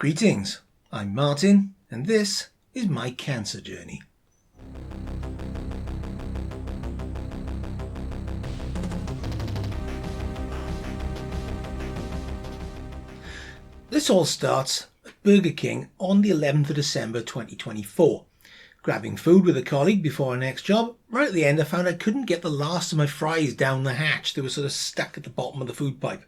Greetings, I'm Martin, and this is my cancer journey. This all starts at Burger King on the 11th of December 2024. Grabbing food with a colleague before our next job, right at the end I found I couldn't get the last of my fries down the hatch. They were sort of stuck at the bottom of the food pipe.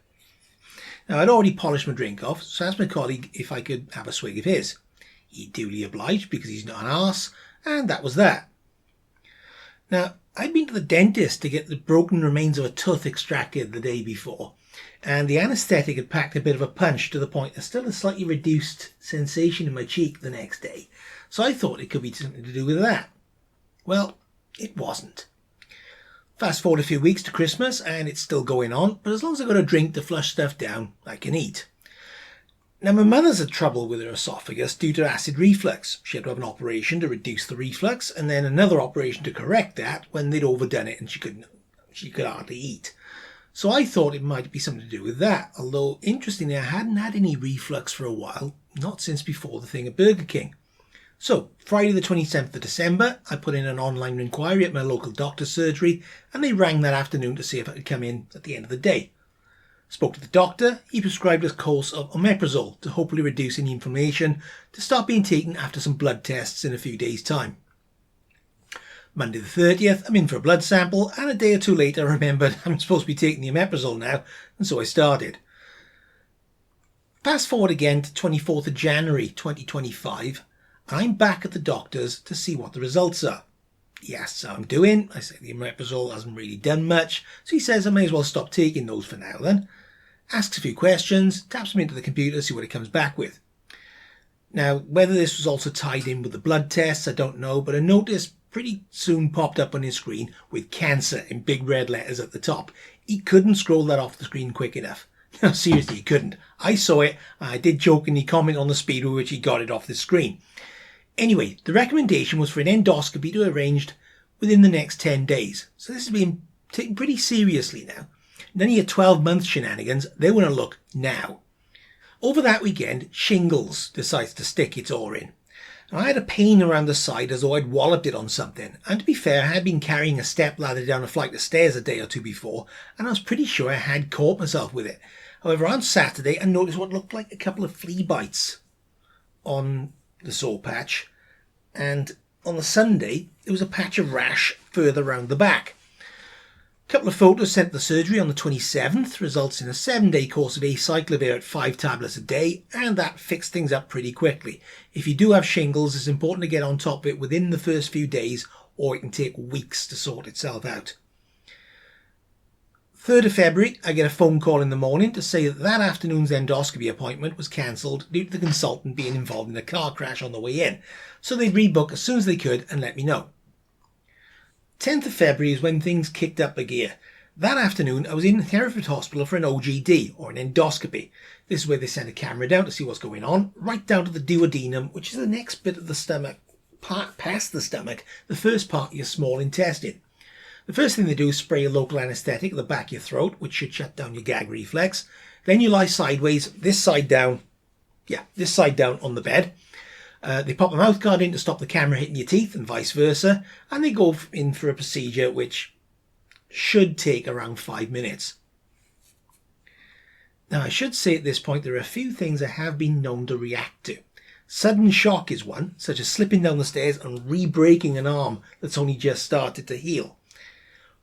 Now, I'd already polished my drink off, so I asked my colleague if I could have a swig of his. He duly obliged because he's not an arse, and that was that. Now, I'd been to the dentist to get the broken remains of a tooth extracted the day before, and the anaesthetic had packed a bit of a punch to the point there's still a slightly reduced sensation in my cheek the next day, so I thought it could be something to do with that. Well, it wasn't. Fast forward a few weeks to Christmas and it's still going on, but as long as I've got a drink to flush stuff down, I can eat. Now, my mother's had trouble with her esophagus due to acid reflux. She had to have an operation to reduce the reflux and then another operation to correct that when they'd overdone it and she could hardly eat. So I thought it might be something to do with that, although interestingly I hadn't had any reflux for a while, not since before the thing at Burger King. So, Friday the 27th of December, I put in an online inquiry at my local doctor's surgery and they rang that afternoon to see if I could come in at the end of the day. Spoke to the doctor, he prescribed a course of omeprazole to hopefully reduce any inflammation to start being taken after some blood tests in a few days' time. Monday the 30th, I'm in for a blood sample and a day or two later I remembered I'm supposed to be taking the omeprazole now, and so I started. Fast forward again to 24th of January 2025. I'm back at the doctor's to see what the results are. He asks how I'm doing. I say the omeprazole hasn't really done much, so he says I may as well stop taking those for now then. Asks a few questions, taps them into the computer to see what it comes back with. Now, whether this was also tied in with the blood tests, I don't know, but a notice pretty soon popped up on his screen with cancer in big red letters at the top. He couldn't scroll that off the screen quick enough. No, seriously, he couldn't. I saw it, and I did jokingly comment on the speed with which he got it off the screen. Anyway, the recommendation was for an endoscopy to be arranged within the next 10 days. So this is being taken pretty seriously now. None of your 12-month shenanigans, they want to look now. Over that weekend, Shingles decides to stick its oar in. And I had a pain around the side as though I'd walloped it on something. And to be fair, I had been carrying a stepladder down a flight of stairs a day or two before, and I was pretty sure I had caught myself with it. However, on Saturday, I noticed what looked like a couple of flea bites on the sore patch, and on the Sunday there was a patch of rash further round the back. A couple of photos sent to the surgery on the 27th results in a 7-day course of acyclovir at 5 tablets a day, and that fixed things up pretty quickly. If you do have shingles, it's important to get on top of it within the first few days, or it can take weeks to sort itself out. 3rd of February, I get a phone call in the morning to say that afternoon's endoscopy appointment was cancelled due to the consultant being involved in a car crash on the way in, so they'd rebook as soon as they could and let me know. 10th of February is when things kicked up a gear. That afternoon, I was in Hereford Hospital for an OGD, or an endoscopy. This is where they send a camera down to see what's going on, right down to the duodenum, which is the next bit of the stomach, past the stomach, the first part of your small intestine. The first thing they do is spray a local anaesthetic at the back of your throat, which should shut down your gag reflex. Then you lie sideways, this side down on the bed. They pop a mouth guard in to stop the camera hitting your teeth and vice versa. And they go in for a procedure which should take around 5 minutes. Now, I should say at this point there are a few things I have been known to react to. Sudden shock is one, such as slipping down the stairs and re-breaking an arm that's only just started to heal.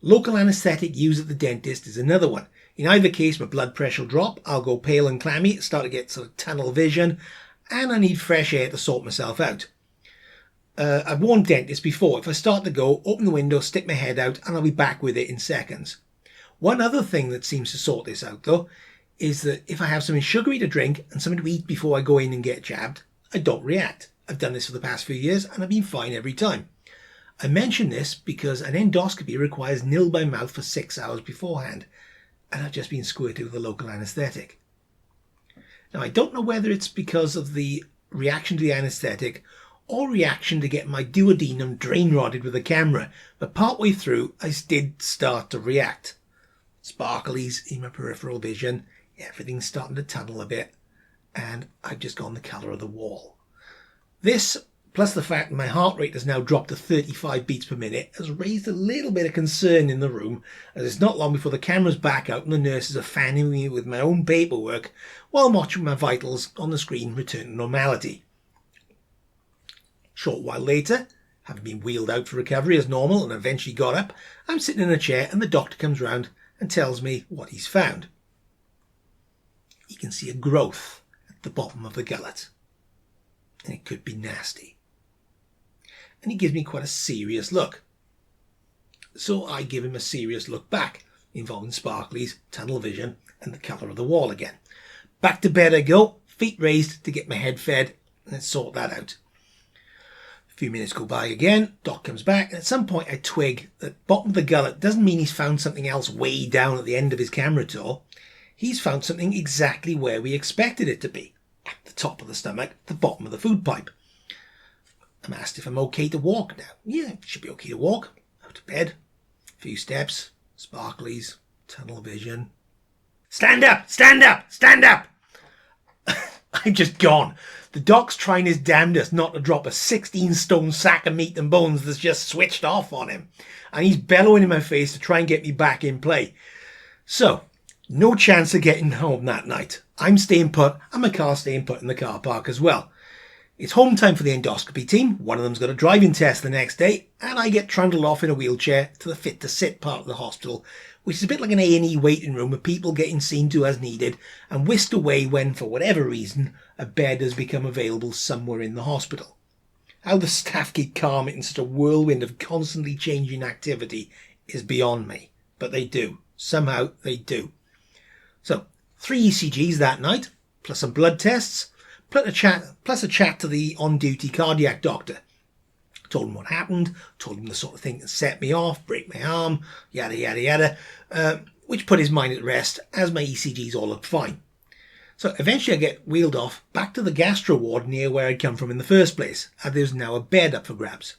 Local anaesthetic used at the dentist is another one. In either case, my blood pressure will drop, I'll go pale and clammy, start to get sort of tunnel vision, and I need fresh air to sort myself out. I've warned dentists before, if I start to go, open the window, stick my head out, and I'll be back with it in seconds. One other thing that seems to sort this out, though, is that if I have something sugary to drink and something to eat before I go in and get jabbed, I don't react. I've done this for the past few years, and I've been fine every time. I mention this because an endoscopy requires nil by mouth for 6 hours beforehand, and I've just been squirted with a local anaesthetic. Now, I don't know whether it's because of the reaction to the anaesthetic or reaction to get my duodenum drain rodded with a camera, but partway through I did start to react. Sparklies in my peripheral vision, everything's starting to tunnel a bit, and I've just gone the colour of the wall. This, plus the fact my heart rate has now dropped to 35 beats per minute, has raised a little bit of concern in the room, as it's not long before the camera's back out and the nurses are fanning me with my own paperwork while I'm watching my vitals on the screen return to normality. Short while later, having been wheeled out for recovery as normal and eventually got up, I'm sitting in a chair and the doctor comes round and tells me what he's found. He can see a growth at the bottom of the gullet, and it could be nasty. And he gives me quite a serious look. So I give him a serious look back, involving sparklies, tunnel vision, and the colour of the wall again. Back to bed I go, feet raised to get my head fed, and sort that out. A few minutes go by again, doc comes back, and at some point I twig that bottom of the gullet doesn't mean he's found something else way down at the end of his camera tour. He's found something exactly where we expected it to be, at the top of the stomach, the bottom of the food pipe. I'm asked if I'm okay to walk now. Yeah, should be okay to walk. Out to bed, a few steps, sparklies, tunnel vision. Stand up, stand up, stand up! I'm just gone. The doc's trying his damnedest not to drop a 16-stone sack of meat and bones that's just switched off on him. And he's bellowing in my face to try and get me back in play. So, no chance of getting home that night. I'm staying put, and my car's staying put in the car park as well. It's home time for the endoscopy team. One of them's got a driving test the next day, and I get trundled off in a wheelchair to the fit-to-sit part of the hospital, which is a bit like an A&E waiting room with people getting seen to as needed and whisked away when, for whatever reason, a bed has become available somewhere in the hospital. How the staff keep calm in such a whirlwind of constantly changing activity is beyond me. But they do. Somehow they do. So, 3 ECGs that night, plus some blood tests, plus a chat to the on-duty cardiac doctor. Told him what happened, told him the sort of thing that set me off, break my arm, yada yada yada, which put his mind at rest as my ECGs all looked fine. So eventually I get wheeled off back to the gastro ward near where I'd come from in the first place, and there's now a bed up for grabs.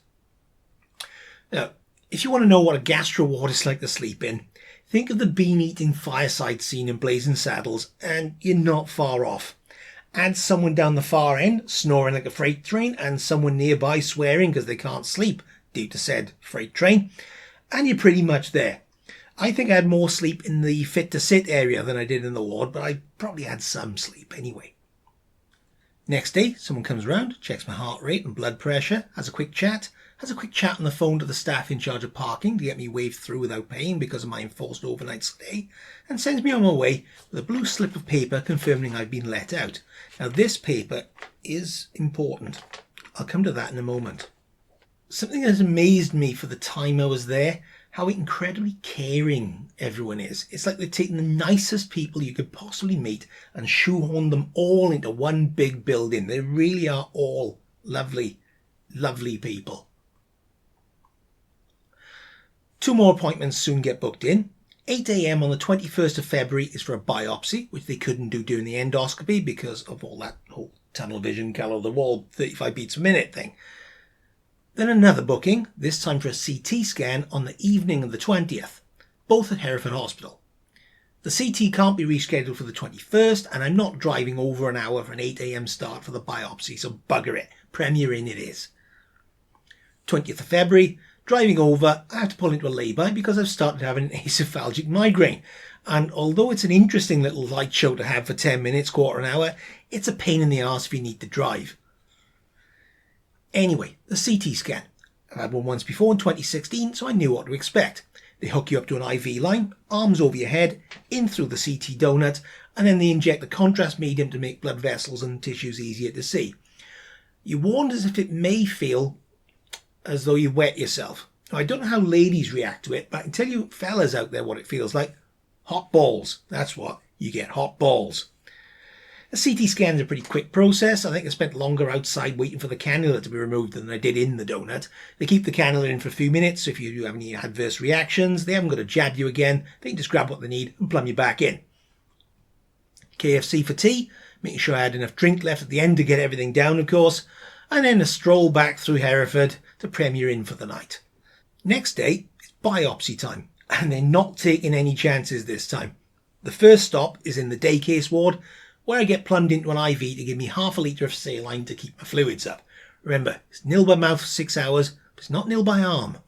Now, if you want to know what a gastro ward is like to sleep in, think of the bean-eating fireside scene in Blazing Saddles, and you're not far off. Add someone down the far end snoring like a freight train and someone nearby swearing because they can't sleep due to said freight train, and you're pretty much there. I think I had more sleep in the fit-to-sit area than I did in the ward, but I probably had some sleep anyway. Next day, someone comes round, checks my heart rate and blood pressure, has a quick chat on the phone to the staff in charge of parking to get me waved through without paying because of my enforced overnight stay, and sends me on my way with a blue slip of paper confirming I've been let out. Now this paper is important. I'll come to that in a moment. Something that has amazed me for the time I was there, how incredibly caring everyone is. It's like they've taken the nicest people you could possibly meet and shoehorned them all into one big building. They really are all lovely, lovely people. 2 more appointments soon get booked in. 8 a.m. on the 21st of February is for a biopsy, which they couldn't do during the endoscopy because of all that whole tunnel vision, colour of the wall, 35 beats a minute thing. Then another booking, this time for a CT scan on the evening of the 20th, both at Hereford Hospital. The CT can't be rescheduled for the 21st, and I'm not driving over an hour for an 8 a.m. start for the biopsy, so bugger it. Premier in it is. 20th of February, driving over, I have to pull into a lay-by because I've started having an oesophageal migraine. And although it's an interesting little light show to have for 10 minutes, quarter an hour, it's a pain in the arse if you need to drive. Anyway, the CT scan. I've had one once before in 2016, so I knew what to expect. They hook you up to an IV line, arms over your head, in through the CT donut, and then they inject a contrast medium to make blood vessels and tissues easier to see. You're warned as if it may feel as though you wet yourself. Now, I don't know how ladies react to it, but I can tell you fellas out there what it feels like. Hot balls. That's what. You get hot balls. A CT scan is a pretty quick process. I think I spent longer outside waiting for the cannula to be removed than I did in the donut. They keep the cannula in for a few minutes, so if you have any adverse reactions, they haven't got to jab you again. They can just grab what they need and plumb you back in. KFC for tea, making sure I had enough drink left at the end to get everything down, of course, and then a stroll back through Hereford to Premier Inn for the night. Next day, it's biopsy time, and they're not taking any chances this time. The first stop is in the day case ward, where I get plumbed into an IV to give me half a litre of saline to keep my fluids up. Remember, it's nil by mouth for 6 hours, but it's not nil by arm.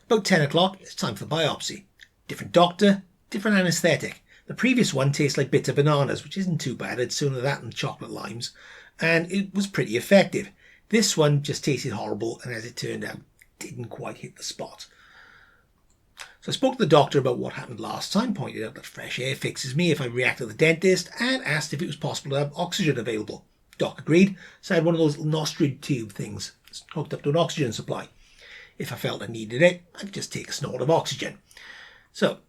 About 10 o'clock, it's time for biopsy. Different doctor, different anaesthetic. The previous one tastes like bitter bananas, which isn't too bad. I'd sooner that than chocolate limes, and it was pretty effective. This one just tasted horrible, and as it turned out, didn't quite hit the spot. So I spoke to the doctor about what happened last time, pointed out that fresh air fixes me if I react to the dentist, and asked if it was possible to have oxygen available. Doc agreed, so I had one of those nostril tube things hooked up to an oxygen supply. If I felt I needed it, I could just take a snort of oxygen. So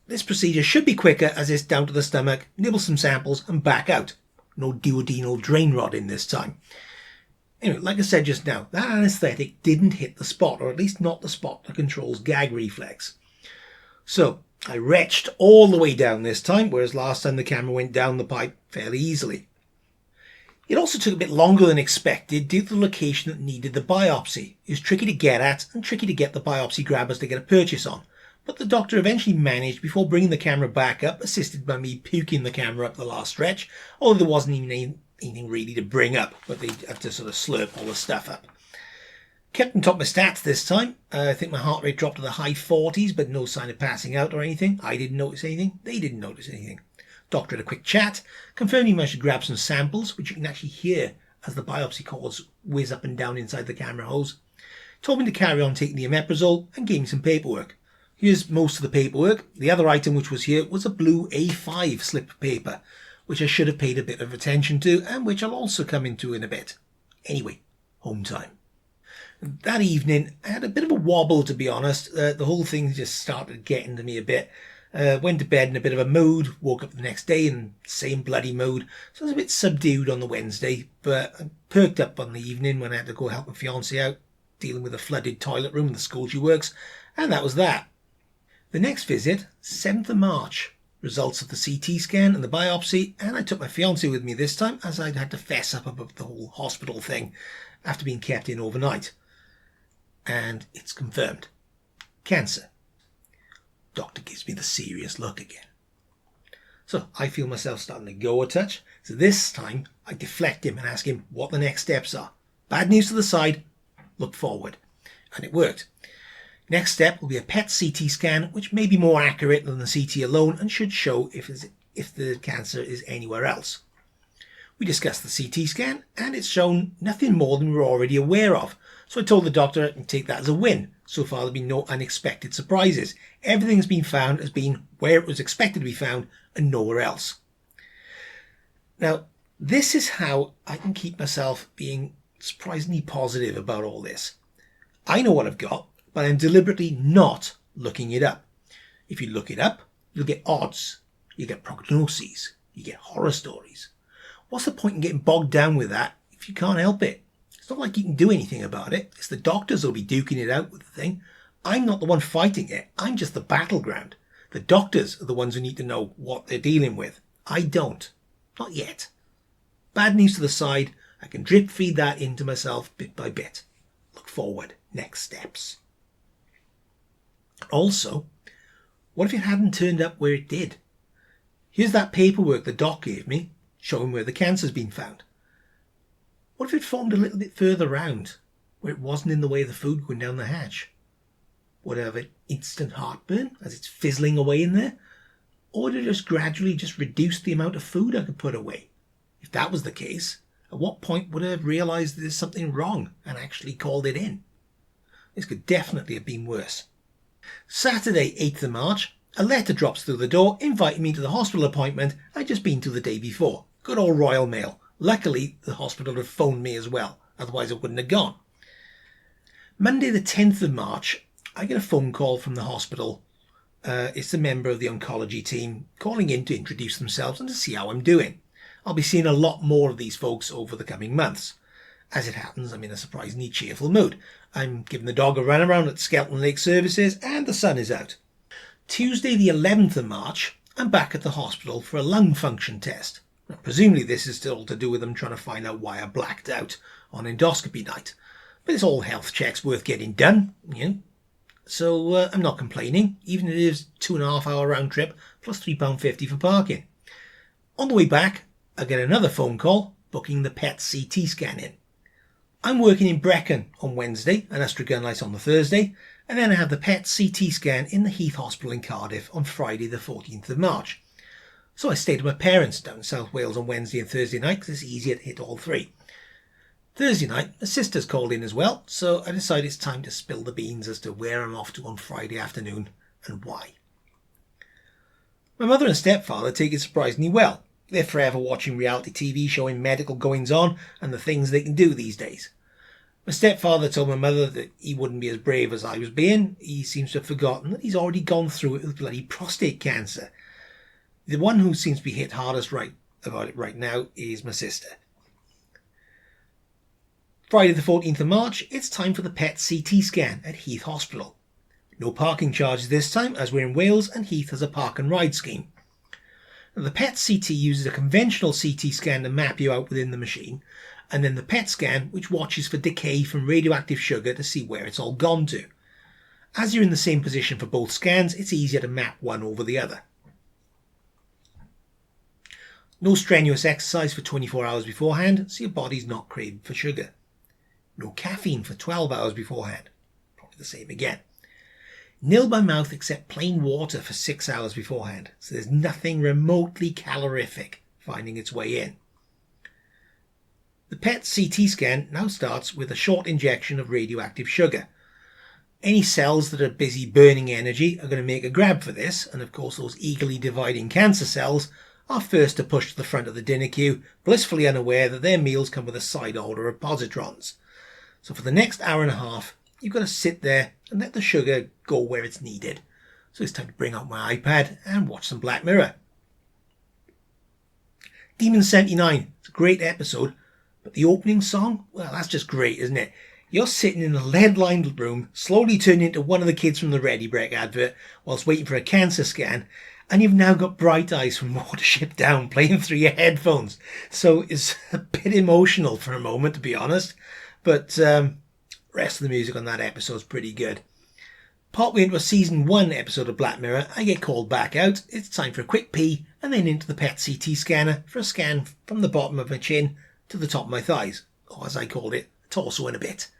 this procedure should be quicker as it's down to the stomach, nibble some samples and back out. No duodenal drain rod in this time. Anyway, like I said just now, that anaesthetic didn't hit the spot, or at least not the spot that controls gag reflex. So I retched all the way down this time, whereas last time the camera went down the pipe fairly easily. It also took a bit longer than expected due to the location that needed the biopsy. It was tricky to get at and tricky to get the biopsy grabbers to get a purchase on. But the doctor eventually managed before bringing the camera back up, assisted by me puking the camera up the last stretch, although there wasn't even anything really to bring up, but they had to sort of slurp all the stuff up. Kept on top of my stats this time. I think my heart rate dropped to the high 40s, but no sign of passing out or anything. I didn't notice anything. They didn't notice anything. Doctor had a quick chat, confirmed he managed to grab some samples, which you can actually hear as the biopsy cords whiz up and down inside the camera hose. Told me to carry on taking the omeprazole and gave me some paperwork. Here's most of the paperwork. The other item which was here was a blue A5 slip of paper, which I should have paid a bit of attention to and which I'll also come into in a bit. Anyway, home time. That evening, I had a bit of a wobble, to be honest. The whole thing just started getting to me a bit. Went to bed in a bit of a mood, woke up the next day in the same bloody mood. So I was a bit subdued on the Wednesday, but I perked up on the evening when I had to go help my fiancée out, dealing with a flooded toilet room in the school she works, and that was that. The next visit, 7th of March, results of the CT scan and the biopsy, and I took my fiancée with me this time as I'd had to fess up about the whole hospital thing after being kept in overnight. And it's confirmed. Cancer. Doctor gives me the serious look again. So I feel myself starting to go a touch. So this time I deflect him and ask him what the next steps are. Bad news to the side, look forward. And it worked. Next step will be a PET CT scan, which may be more accurate than the CT alone and should show if the cancer is anywhere else. We discussed the CT scan and it's shown nothing more than we're already aware of. So I told the doctor I can take that as a win. So far there have been no unexpected surprises. Everything's been found as being where it was expected to be found and nowhere else. Now, this is how I can keep myself being surprisingly positive about all this. I know what I've got, but I'm deliberately not looking it up. If you look it up, you'll get odds, you get prognoses, you get horror stories. What's the point in getting bogged down with that if you can't help it? It's not like you can do anything about it. It's the doctors who'll be duking it out with the thing. I'm not the one fighting it. I'm just the battleground. The doctors are the ones who need to know what they're dealing with. I don't. Not yet. Bad news to the side. I can drip feed that into myself bit by bit. Look forward. Next steps. Also, what if it hadn't turned up where it did? Here's that paperwork the doc gave me, showing where the cancer's been found. What if it formed a little bit further round, where it wasn't in the way of the food going down the hatch? Would I have an instant heartburn as it's fizzling away in there? Or would it just gradually reduce the amount of food I could put away? If that was the case, at what point would I have realised there's something wrong and actually called it in? This could definitely have been worse. Saturday, 8th of March, a letter drops through the door inviting me to the hospital appointment I'd just been to the day before. Good old Royal Mail. Luckily, the hospital had phoned me as well, otherwise I wouldn't have gone. Monday the 10th of March, I get a phone call from the hospital. It's a member of the oncology team calling in to introduce themselves and to see how I'm doing. I'll be seeing a lot more of these folks over the coming months. As it happens, I'm in a surprisingly cheerful mood. I'm giving the dog a run around at Skelton Lake Services and the sun is out. Tuesday the 11th of March, I'm back at the hospital for a lung function test. Now, presumably this is still to do with them trying to find out why I blacked out on endoscopy night. But it's all health checks worth getting done, you know. So I'm not complaining, even if it is 2.5 hour round trip plus £3.50 for parking. On the way back, I get another phone call booking the PET CT scan in. I'm working in Brecon on Wednesday and Astragunlice on the Thursday, and then I have the PET CT scan in the Heath Hospital in Cardiff on Friday the 14th of March. So I stayed with my parents down in South Wales on Wednesday and Thursday night because it's easier to hit all three. Thursday night, my sister's called in as well, so I decided it's time to spill the beans as to where I'm off to on Friday afternoon and why. My mother and stepfather take it surprisingly well. They're forever watching reality TV showing medical goings-on and the things they can do these days. My stepfather told my mother that he wouldn't be as brave as I was being. He seems to have forgotten that he's already gone through it with bloody prostate cancer. The one who seems to be hit hardest about it right now is my sister. Friday the 14th of March, it's time for the PET CT scan at Heath Hospital. No parking charges this time as we're in Wales and Heath has a park and ride scheme. Now, the PET CT uses a conventional CT scan to map you out within the machine, and then the PET scan which watches for decay from radioactive sugar to see where it's all gone to. As you're in the same position for both scans, it's easier to map one over the other. No strenuous exercise for 24 hours beforehand, so your body's not craving for sugar. No caffeine for 12 hours beforehand. Probably the same again. Nil by mouth except plain water for 6 hours beforehand. So there's nothing remotely calorific finding its way in. The PET CT scan now starts with a short injection of radioactive sugar. Any cells that are busy burning energy are going to make a grab for this, and of course those eagerly dividing cancer cells are first to push to the front of the dinner queue, blissfully unaware that their meals come with a side order of positrons. So for the next hour and a half, you've got to sit there and let the sugar go where it's needed. So it's time to bring out my iPad and watch some Black Mirror. Demon 79, it's a great episode, but the opening song, well, that's just great, isn't it? You're sitting in a lead-lined room, slowly turning into one of the kids from the Ready Brek advert whilst waiting for a cancer scan, and you've now got Bright Eyes from Watership Down playing through your headphones. So it's a bit emotional for a moment, to be honest. But rest of the music on that episode is pretty good. Partway into a season 1 episode of Black Mirror, I get called back out. It's time for a quick pee and then into the PET CT scanner for a scan from the bottom of my chin to the top of my thighs, or as I called it, torso in a bit.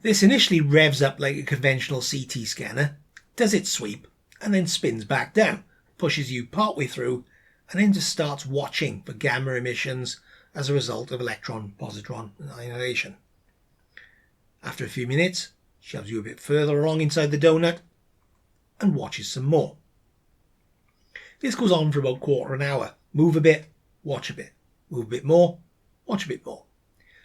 This initially revs up like a conventional CT scanner, does its sweep, and then spins back down, pushes you partway through, and then just starts watching for gamma emissions as a result of electron-positron annihilation. After a few minutes, shoves you a bit further along inside the donut and watches some more. This goes on for about quarter of an hour. Move a bit, watch a bit. Move a bit more, watch a bit more.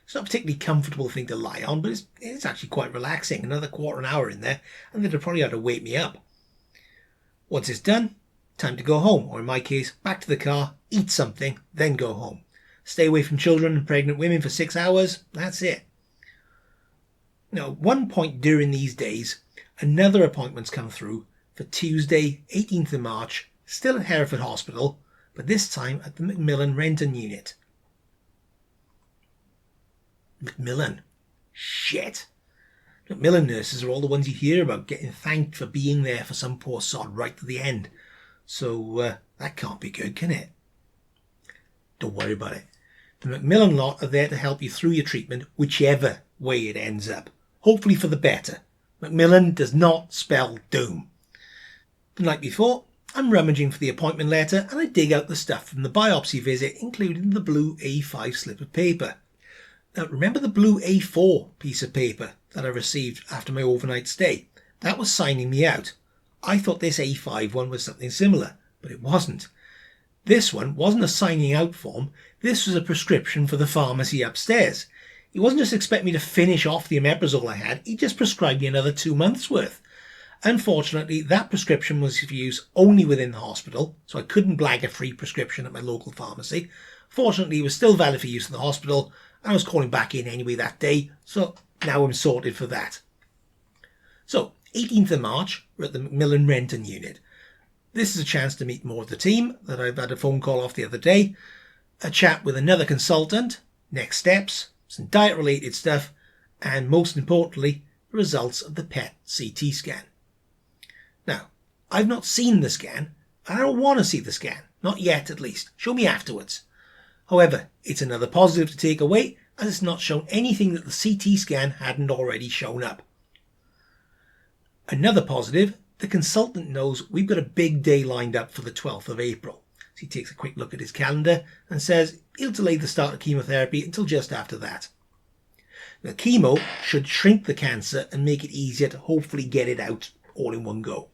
It's not a particularly comfortable thing to lie on, but it's actually quite relaxing. Another quarter of an hour in there, and they'd probably have to wake me up. Once it's done, time to go home, or in my case, back to the car, eat something, then go home. Stay away from children and pregnant women for 6 hours, that's it. Now, at one point during these days, another appointment's come through for Tuesday, 18th of March, still at Hereford Hospital, but this time at the Macmillan Renton Unit. Macmillan. Shit. Macmillan nurses are all the ones you hear about getting thanked for being there for some poor sod right to the end. So that can't be good, can it? Don't worry about it. The Macmillan lot are there to help you through your treatment, whichever way it ends up. Hopefully for the better. Macmillan does not spell doom. The night before, I'm rummaging for the appointment letter and I dig out the stuff from the biopsy visit, including the blue A5 slip of paper. Now, remember the blue A4 piece of paper that I received after my overnight stay? That was signing me out. I thought this A5 one was something similar, but it wasn't. This one wasn't a signing out form. This was a prescription for the pharmacy upstairs. He wasn't just expecting me to finish off the omeprazole I had, he just prescribed me another 2 months' worth. Unfortunately, that prescription was for use only within the hospital, so I couldn't blag a free prescription at my local pharmacy. Fortunately, it was still valid for use in the hospital. I was calling back in anyway that day, so now I'm sorted for that. So, 18th of March, we're at the Macmillan Renton Unit. This is a chance to meet more of the team that I've had a phone call off the other day, a chat with another consultant, next steps, some diet-related stuff, and most importantly, the results of the PET CT scan. Now, I've not seen the scan, and I don't want to see the scan, Not yet, at least. Show me afterwards. However, it's another positive to take away, as it's not shown anything that the CT scan hadn't already shown up. Another positive, the consultant knows we've got a big day lined up for the 12th of April. So he takes a quick look at his calendar and says he'll delay the start of chemotherapy until just after that. The chemo should shrink the cancer and make it easier to hopefully get it out all in one go.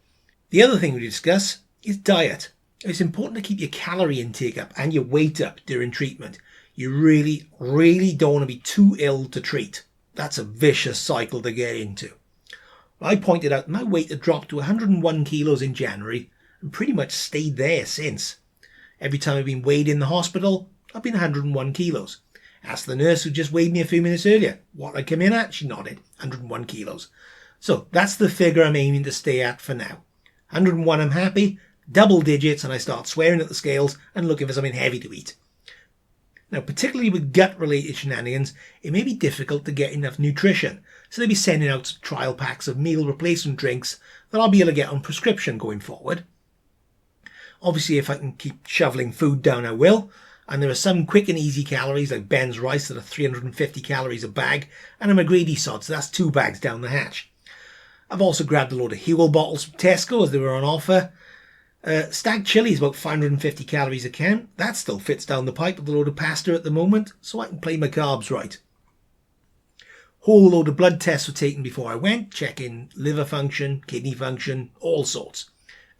The other thing we discuss is diet. It's important to keep your calorie intake up and your weight up during treatment. You really, really don't want to be too ill to treat. That's a vicious cycle to get into. I pointed out my weight had dropped to 101 kilos in January and pretty much stayed there since. Every time I've been weighed in the hospital, I've been 101 kilos. Asked the nurse who just weighed me a few minutes earlier what I came in at. She nodded, 101 kilos. So that's the figure I'm aiming to stay at for now. 101 I'm happy, double digits and I start swearing at the scales and looking for something heavy to eat. Now, particularly with gut-related shenanigans, it may be difficult to get enough nutrition, so they'll be sending out some trial packs of meal replacement drinks that I'll be able to get on prescription going forward. Obviously, if I can keep shoveling food down, I will. And there are some quick and easy calories like Ben's rice that are 350 calories a bag, and I'm a greedy sod, so that's 2 bags down the hatch. I've also grabbed a load of Huel bottles from Tesco as they were on offer. Stag chili is about 550 calories a can. That still fits down the pipe with a load of pasta at the moment, so I can play my carbs right. Whole load of blood tests were taken before I went, checking liver function, kidney function, all sorts.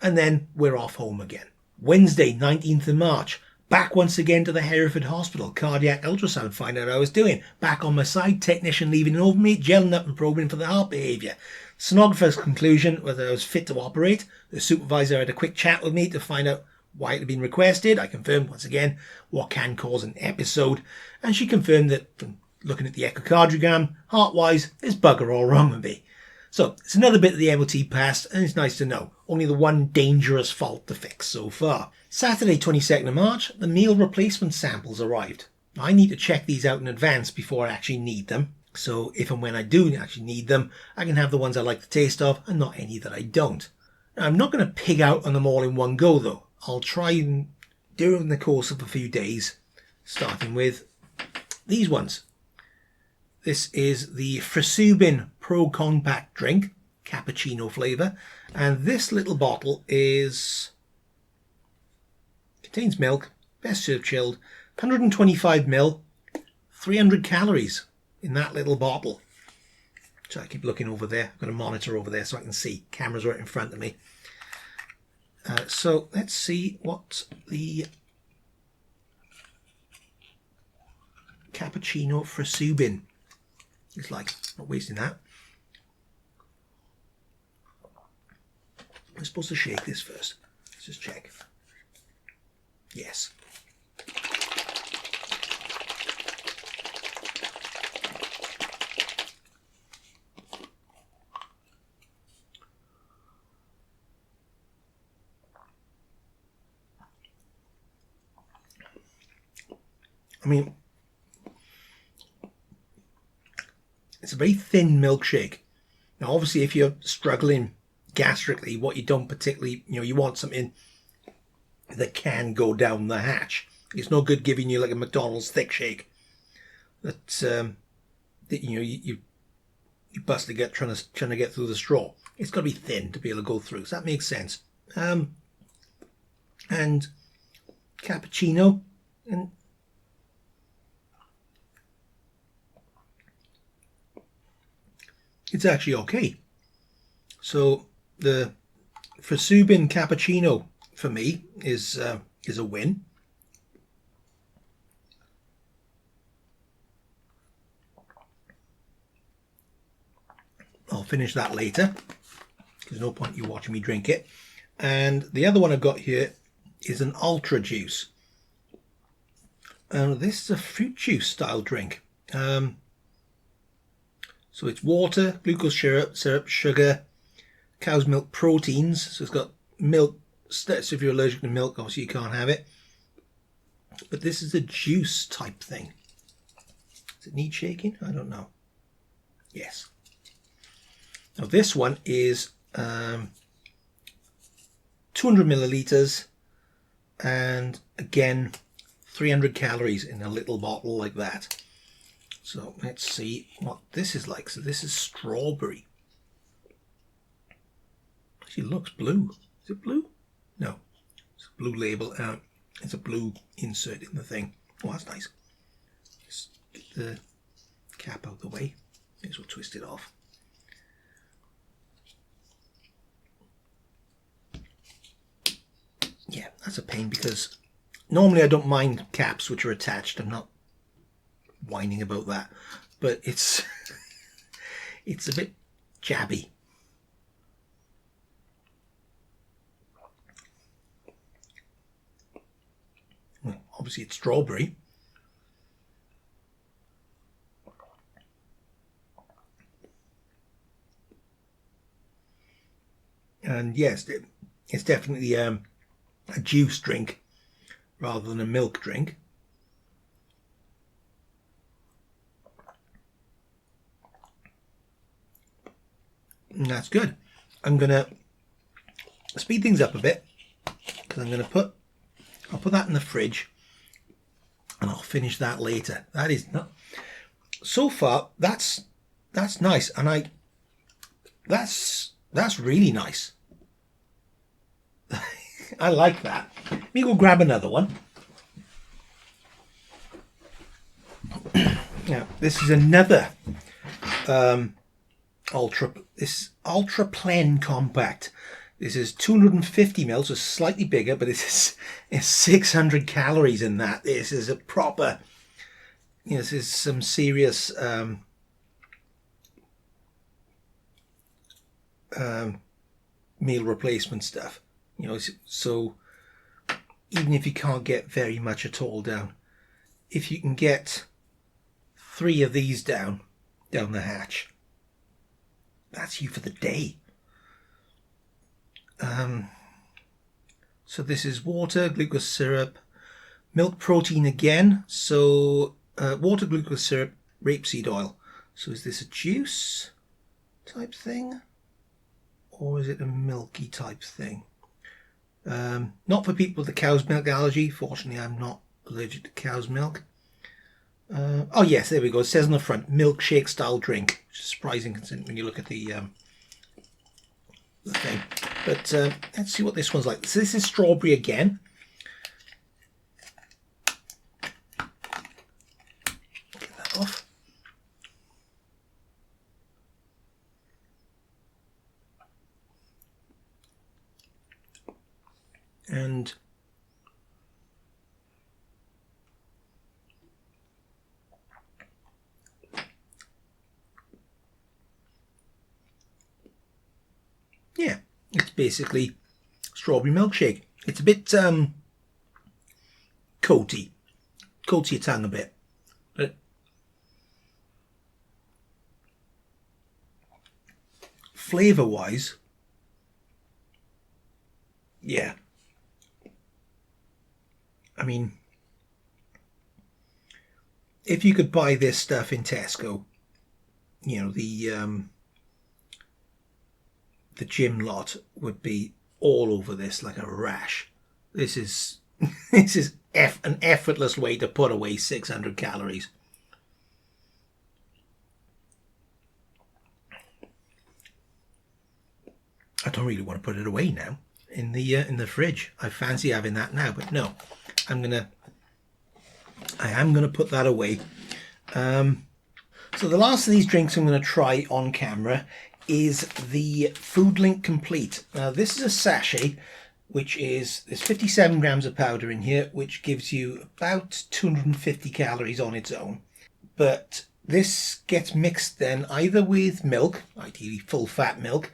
And then we're off home again. Wednesday, 19th of March. Back once again to the Hereford Hospital. Cardiac ultrasound, find out how I was doing. Back on my side, technician leaving an over me, gelling up and probing for the heart behaviour. Sonographer's conclusion whether I was fit to operate. The supervisor had a quick chat with me to find out why it had been requested. I confirmed once again what can cause an episode, and she confirmed that from looking at the echocardiogram, heart-wise, there's bugger all wrong with me. So it's another bit of the MOT passed, and it's nice to know. Only the one dangerous fault to fix so far. Saturday, 22nd of March, the meal replacement samples arrived. I need to check these out in advance before I actually need them. So if and when I do actually need them, I can have the ones I like the taste of and not any that I don't. Now, I'm not going to pig out on them all in one go though. I'll try and during the course of a few days, starting with these ones. This is the Frisubin Pro Compact drink, cappuccino flavour, and this little bottle contains milk, best served chilled, 125ml, 300 calories in that little bottle. So I keep looking over there. I've got a monitor over there so I can see. Camera's right in front of me. So let's see what the cappuccino Frisubin is like. Not wasting that. I'm supposed to shake this first. Let's just check. Yes. I mean, it's a very thin milkshake. Now, obviously, if you're struggling gastrically, what you don't particularly, you want something that can go down the hatch. It's no good giving you like a McDonald's thick shake. That you bust to get trying to get through the straw. It's got to be thin to be able to go through. So that makes sense. And cappuccino and. It's actually okay. So the Frisubin cappuccino for me is a win. I'll finish that later. There's no point you watching me drink it. And the other one I've got here is an ultra juice. This is a fruit juice style drink. So it's water, glucose syrup, sugar, cow's milk proteins. So it's got milk. So if you're allergic to milk, obviously you can't have it. But this is a juice type thing. Does it need shaking? I don't know. Yes. Now this one is 200 millilitres, and again 300 calories in a little bottle like that. So let's see what this is like. So this is strawberry. Actually looks blue. Is it blue? No, it's a blue label. It's a blue insert in the thing. Oh, that's nice. Just get the cap out of the way. May as well twist it off. Yeah, that's a pain because normally I don't mind caps which are attached. I'm not whining about that, but it's it's a bit jabby. Well, obviously it's strawberry. And yes, it's definitely a juice drink rather than a milk drink. And that's good. I'm going to speed things up a bit because I'm going to I'll put that in the fridge and I'll finish that later. That is not, so far that's nice, and that's really nice. I like that. Let me go grab another one. Now, this is another ultra plain compact. This is 250 ml, so slightly bigger, but it's 600 calories in that. This is a proper, this is some serious meal replacement stuff. So even if you can't get very much at all down, if you can get 3 of these down the hatch, that's you for the day. So this is water, glucose syrup, milk protein again. So water, glucose syrup, rapeseed oil. So is this a juice type thing, or is it a milky type thing? Not for people with a cow's milk allergy. Fortunately, I'm not allergic to cow's milk. Oh yes, there we go. It says on the front, milkshake style drink, which is surprising when you look at the thing. But let's see what this one's like. So this is strawberry again. Get that off. And yeah, it's basically strawberry milkshake. It's a bit coaty. Coats your tongue a bit. But flavour wise, yeah. I mean, if you could buy this stuff in Tesco, the gym lot would be all over this like a rash. This is an effortless way to put away 600 calories. I don't really want to put it away now in the fridge. I fancy having that now, but no, I am gonna put that away. So the last of these drinks I'm going to try on camera is the Food Link Complete. Now this is a sachet, there's 57 grams of powder in here, which gives you about 250 calories on its own. But this gets mixed then either with milk, ideally full fat milk,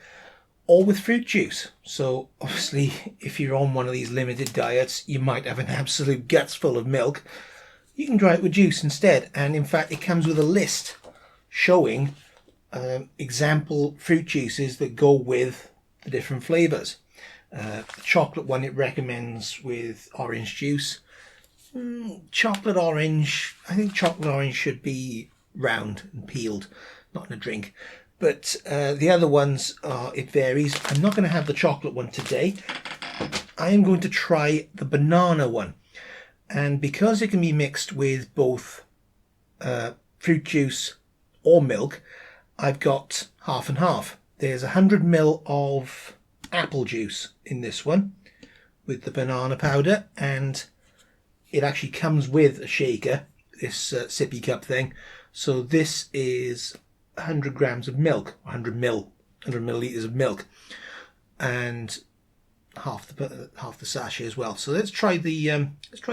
or with fruit juice. So obviously if you're on one of these limited diets, you might have an absolute guts full of milk. You can try it with juice instead, and in fact it comes with a list showing example fruit juices that go with the different flavours. The chocolate one it recommends with orange juice. Chocolate orange, I think chocolate orange should be round and peeled, not in a drink. But the other ones, it varies. I'm not going to have the chocolate one today. I am going to try the banana one. And because it can be mixed with both fruit juice or milk, I've got half and half. There's 100 ml of apple juice in this one with the banana powder, and it actually comes with a shaker, this sippy cup thing. So this is 100 grams of milk, 100 milliliters of milk, and half the sachet as well. So let's try the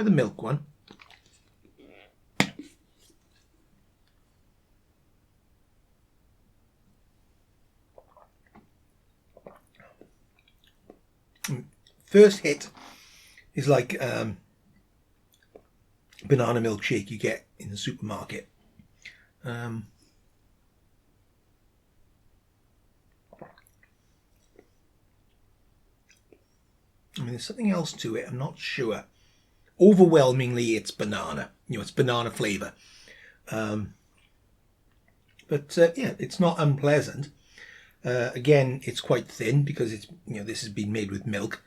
milk one. First hit is like banana milkshake you get in the supermarket. I mean, there's something else to it, I'm not sure. Overwhelmingly, it's banana. It's banana flavour. But yeah, it's not unpleasant. Again, it's quite thin because it's this has been made with milk.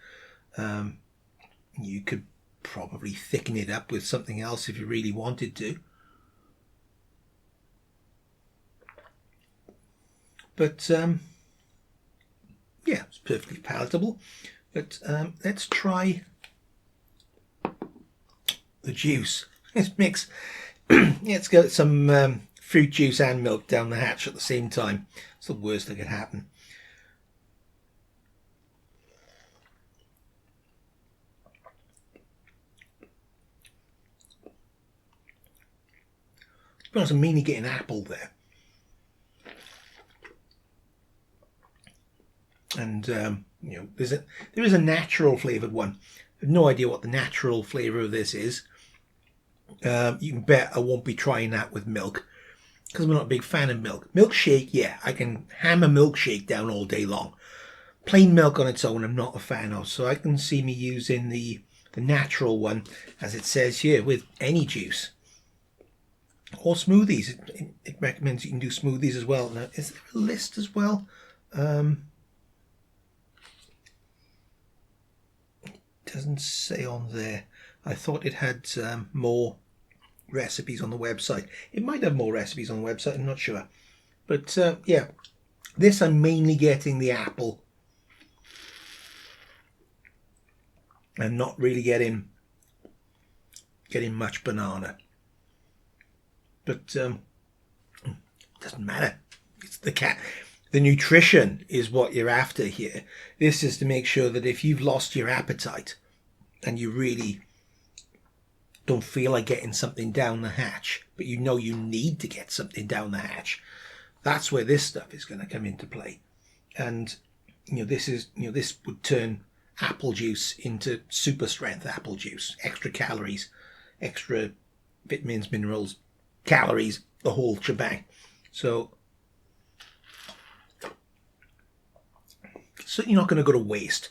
You could probably thicken it up with something else if you really wanted to. But yeah, it's perfectly palatable. But let's try the juice. Let's mix. Let's get some fruit juice and milk down the hatch at the same time. It's the worst that could happen. To be honest, I'm mainly getting apple there. And there is a natural flavoured one. I have no idea what the natural flavour of this is. You can bet I won't be trying that with milk because I'm not a big fan of milk. Milkshake, yeah, I can hammer milkshake down all day long. Plain milk on its own, I'm not a fan of. So I can see me using the natural one, as it says here, with any juice. Or smoothies. It recommends you can do smoothies as well. Now, is there a list as well? It doesn't say on there. I thought it had more recipes on the website. It might have more recipes on the website, I'm not sure. But yeah, this I'm mainly getting the apple. And not really getting much banana. But it doesn't matter. It's the nutrition is what you're after here. This is to make sure that if you've lost your appetite and you really don't feel like getting something down the hatch, but you know you need to get something down the hatch, that's where this stuff is going to come into play. And this would turn apple juice into super strength apple juice, extra calories, extra vitamins, minerals, calories, the whole shebang. So you're not going to go to waste.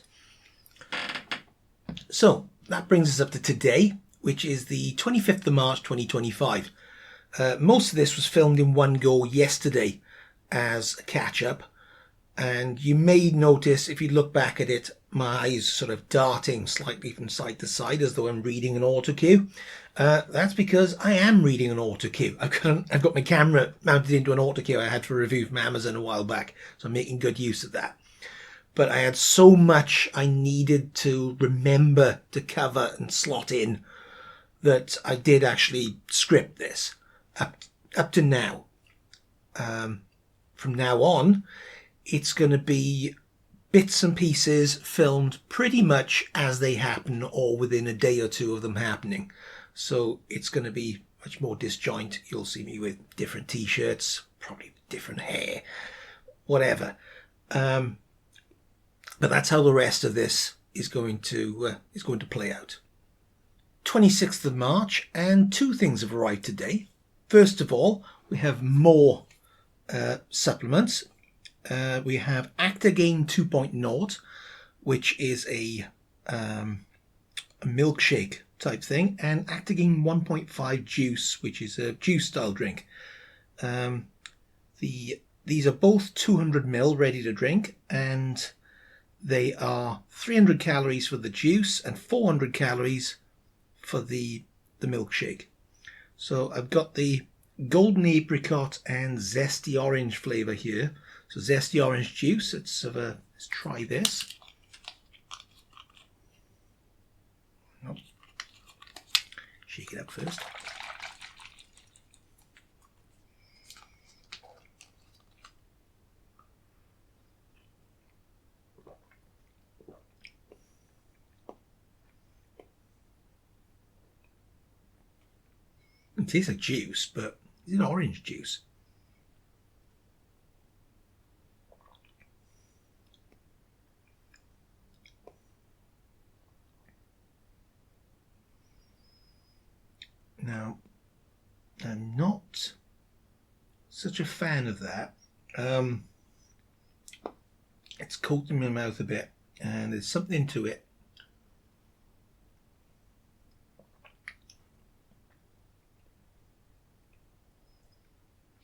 So that brings us up to today, which is the 25th of March 2025. Most of this was filmed in one go yesterday as a catch-up, and you may notice if you look back at it, my eyes sort of darting slightly from side to side as though I'm reading an autocue. That's because I am reading an autocue. I've got my camera mounted into an autocue I had for review from Amazon a while back, so I'm making good use of that. But I had so much I needed to remember to cover and slot in that I did actually script this up to now. From now on, it's going to be bits and pieces filmed pretty much as they happen or within a day or two of them happening. So it's going to be much more disjoint. You'll see me with different t-shirts, probably different hair, whatever. But that's how the rest of this is going to play out. 26th of March, and two things have arrived today. First of all, we have more supplements. We have Actagain 2.0, which is a milkshake type thing, and Actagain 1.5 juice, which is a juice style drink. These are both 200 ml ready to drink, and They are 300 calories for the juice and 400 calories for the milkshake. So I've got the golden apricot and zesty orange flavour here. So zesty orange juice. Let's try this. Nope. Shake it up first. It tastes like juice, but it's an orange juice. Now, I'm not such a fan of that. It's coating my mouth a bit, and there's something to it.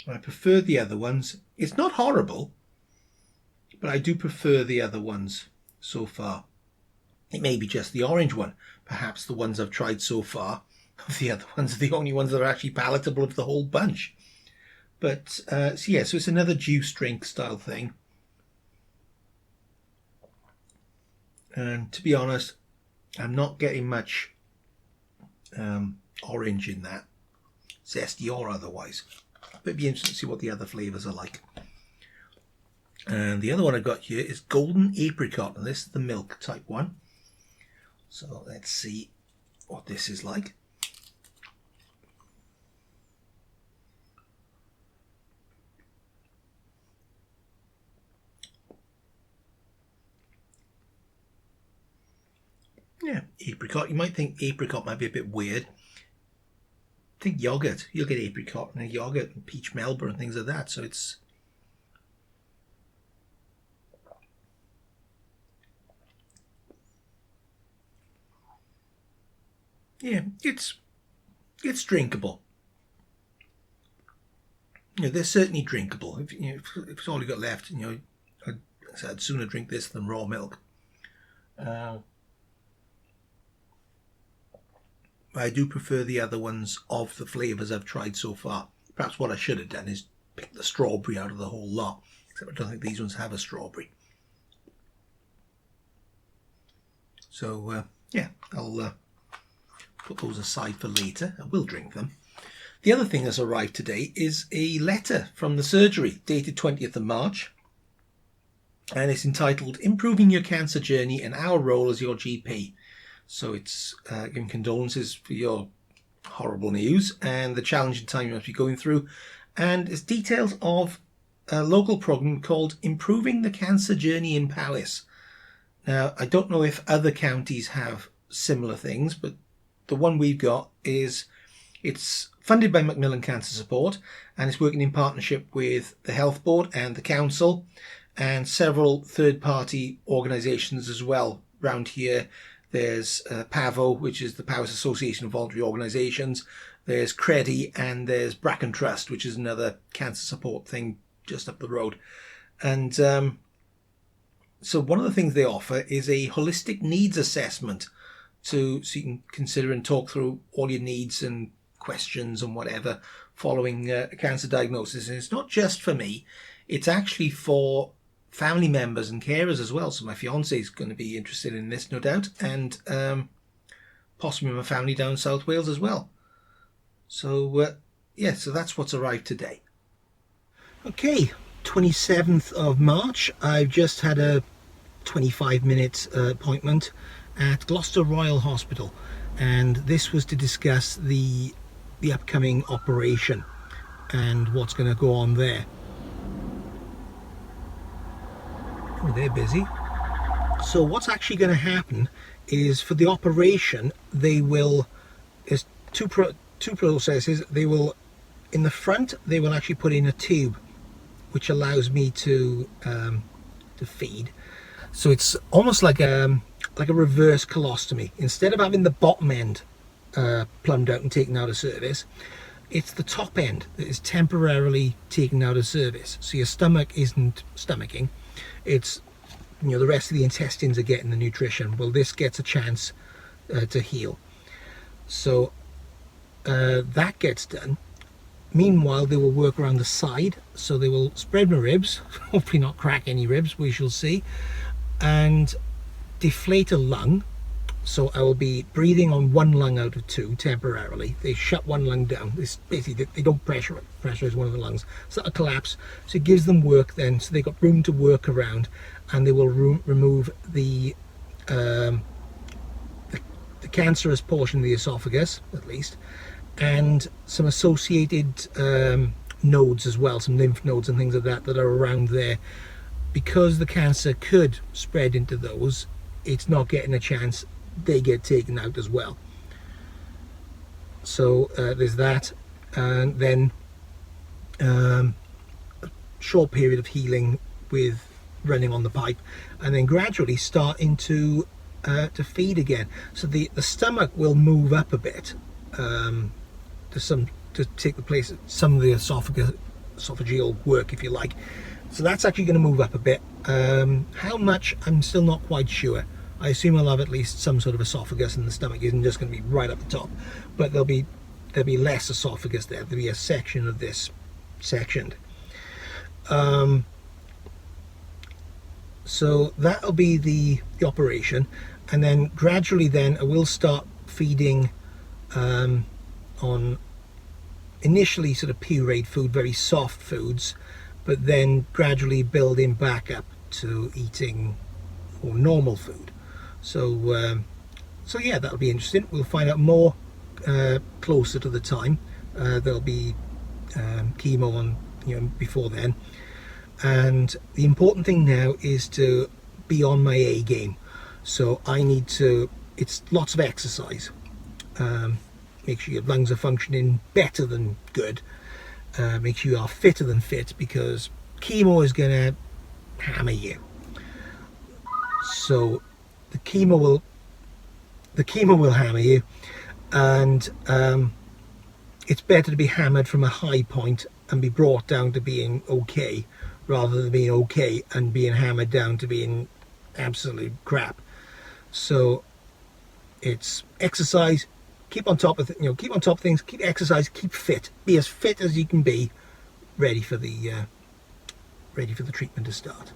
I prefer the other ones. It's not horrible, but I do prefer the other ones so far. It may be just the orange one. Perhaps the ones I've tried so far, the other ones are the only ones that are actually palatable of the whole bunch. But, so it's another juice drink style thing. And to be honest, I'm not getting much orange in that, zesty or otherwise. But it'd be interesting to see what the other flavours are like. And the other one I've got here is golden apricot, and this is the milk type one. So let's see what this is like. Yeah, apricot. You might think apricot might be a bit weird. Think yogurt. You'll get apricot and yogurt and peach melba and things like that. So it's it's drinkable. They're certainly drinkable. If it's all you got left, I'd sooner drink this than raw milk. I do prefer the other ones of the flavours I've tried so far. Perhaps what I should have done is pick the strawberry out of the whole lot. Except I don't think these ones have a strawberry. So, I'll put those aside for later. I will drink them. The other thing that's arrived today is a letter from the surgery dated 20th of March. And it's entitled, Improving Your Cancer Journey and Our Role as Your GP. So it's giving condolences for your horrible news and the challenging time you must be going through. And it's details of a local program called Improving the Cancer Journey in Powys. Now, I don't know if other counties have similar things, but the one we've got is, it's funded by Macmillan Cancer Support, and it's working in partnership with the Health Board and the Council and several third-party organisations as well around here. There's PAVO, which is the Powys Association of Voluntary Organisations. There's CREDI, and there's Bracken Trust, which is another cancer support thing just up the road. And so one of the things they offer is a holistic needs assessment so you can consider and talk through all your needs and questions and whatever following a cancer diagnosis. And it's not just for me, it's actually for family members and carers as well. So my fiance is going to be interested in this, no doubt, and possibly my family down South Wales as well. So so that's what's arrived today. Okay, 27th of March. I've just had a 25-minute appointment at Gloucester Royal Hospital, and this was to discuss the upcoming operation and what's going to go on there. Oh, they're busy. So what's actually going to happen is, for the operation, there's two processes. They will, in the front, they will actually put in a tube which allows me to feed. So it's almost like a reverse colostomy. Instead of having the bottom end plumbed out and taken out of service, it's the top end that is temporarily taken out of service. So your stomach isn't stomaching. It's the rest of the intestines are getting the nutrition. Well, this gets a chance to heal. So that gets done. Meanwhile, they will work around the side, so they will spread my ribs, hopefully not crack any ribs, we shall see, and deflate a lung. So I will be breathing on one lung out of two temporarily. They shut one lung down. This basically, they don't pressure it. Pressure is one of the lungs. So that'll collapse. So it gives them work then. So they've got room to work around, and they will remove the cancerous portion of the esophagus, at least, and some associated nodes as well, some lymph nodes and things like that are around there. Because the cancer could spread into those, it's not getting a chance. They get taken out as well. So there's that, and then a short period of healing with running on the pipe, and then gradually starting to feed again. So the stomach will move up a bit to take the place of some of the esophageal work, if you like. So that's actually going to move up a bit. How much, I'm still not quite sure. I assume I'll have at least some sort of esophagus, and the stomach isn't just going to be right up the top, but there'll be less esophagus there. There'll be a section of this sectioned. So that'll be the operation, and then gradually then I will start feeding on initially sort of pureed food, very soft foods, but then gradually building back up to eating more normal food. So yeah, that'll be interesting. We'll find out more closer to the time. There'll be chemo on, before then, and the important thing now is to be on my A game. So I need to, it's lots of exercise. Make sure your lungs are functioning better than good. Make sure you are fitter than fit, because chemo is going to hammer you. So the chemo will hammer you, and it's better to be hammered from a high point and be brought down to being okay, rather than being okay and being hammered down to being absolute crap. So it's exercise, keep on top of keep on top of things, keep exercise, keep fit, be as fit as you can be, ready for the treatment to start.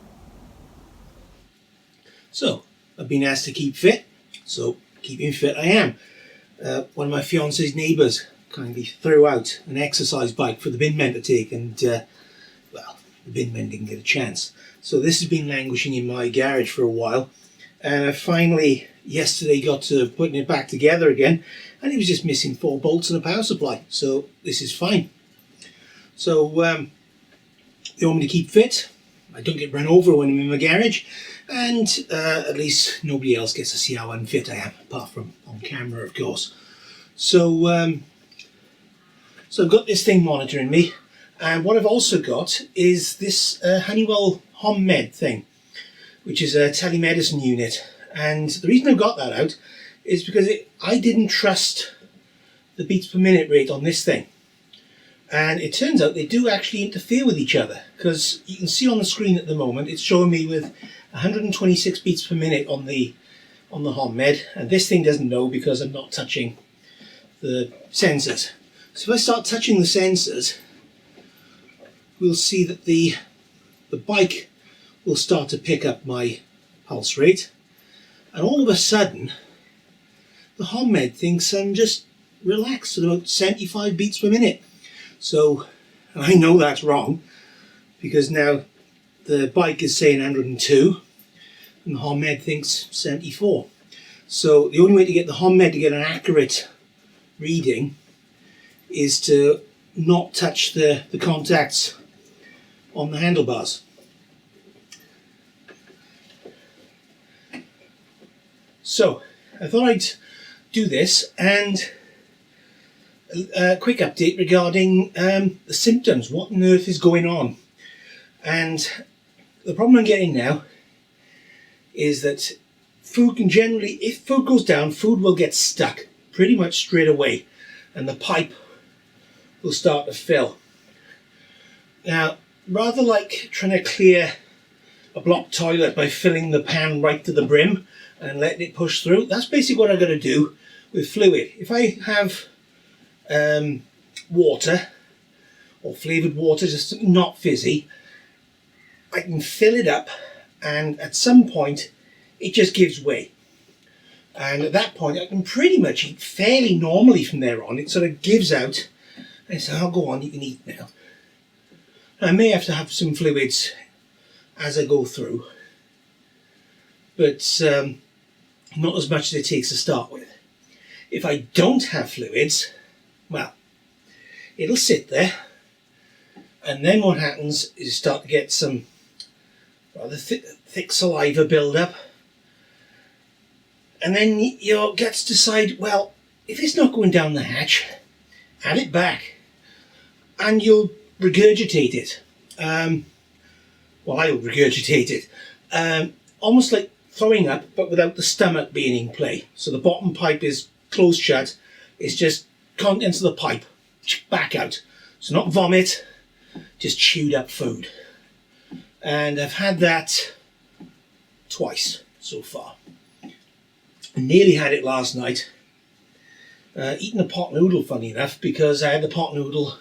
So I've been asked to keep fit, so keeping fit I am. One of my fiance's neighbours kindly threw out an exercise bike for the bin men to take, and well, the bin men didn't get a chance. So this has been languishing in my garage for a while, and I finally yesterday got to putting it back together again, and it was just missing 4 bolts and a power supply. So this is fine. So they want me to keep fit. I don't get run over when I'm in my garage, and at least nobody else gets to see how unfit I am, apart from on camera, of course. So so I've got this thing monitoring me, and what I've also got is this Honeywell HomMed thing, which is a telemedicine unit. And the reason I've got that out is because I didn't trust the beats per minute rate on this thing. And it turns out they do actually interfere with each other, because you can see on the screen at the moment it's showing me with 126 beats per minute on the HomMed, and this thing doesn't know because I'm not touching the sensors. So if I start touching the sensors, we'll see that the bike will start to pick up my pulse rate, and all of a sudden the HomMed thinks I'm just relaxed at about 75 beats per minute. So, and I know that's wrong, because now the bike is saying 102 and the HomMed thinks 74. So the only way to get the HomMed to get an accurate reading is to not touch the contacts on the handlebars. So I thought I'd do this, and a quick update regarding the symptoms. What on earth is going on? And the problem I'm getting now is that food can generally, if food goes down, food will get stuck pretty much straight away, and the pipe will start to fill. Now, rather like trying to clear a blocked toilet by filling the pan right to the brim and letting it push through. That's basically what I'm going to do with fluid. If I have water or flavoured water, just not fizzy, I can fill it up, and at some point it just gives way. And at that point I can pretty much eat fairly normally from there on. It sort of gives out and so I'll go on, you can eat now. I may have to have some fluids as I go through, but not as much as it takes to start with. If I don't have fluids, well, it'll sit there, and then what happens is you start to get some rather thick saliva build up, and then your guts decide, well, if it's not going down the hatch, add it back, and you'll regurgitate it. Well, I'll regurgitate it. Almost like throwing up, but without the stomach being in play. So the bottom pipe is closed shut. It's just contents of the pipe back out. So not vomit, just chewed up food. And I've had that twice so far. I nearly had it last night. Eating a pot noodle, funny enough, because I had the pot noodle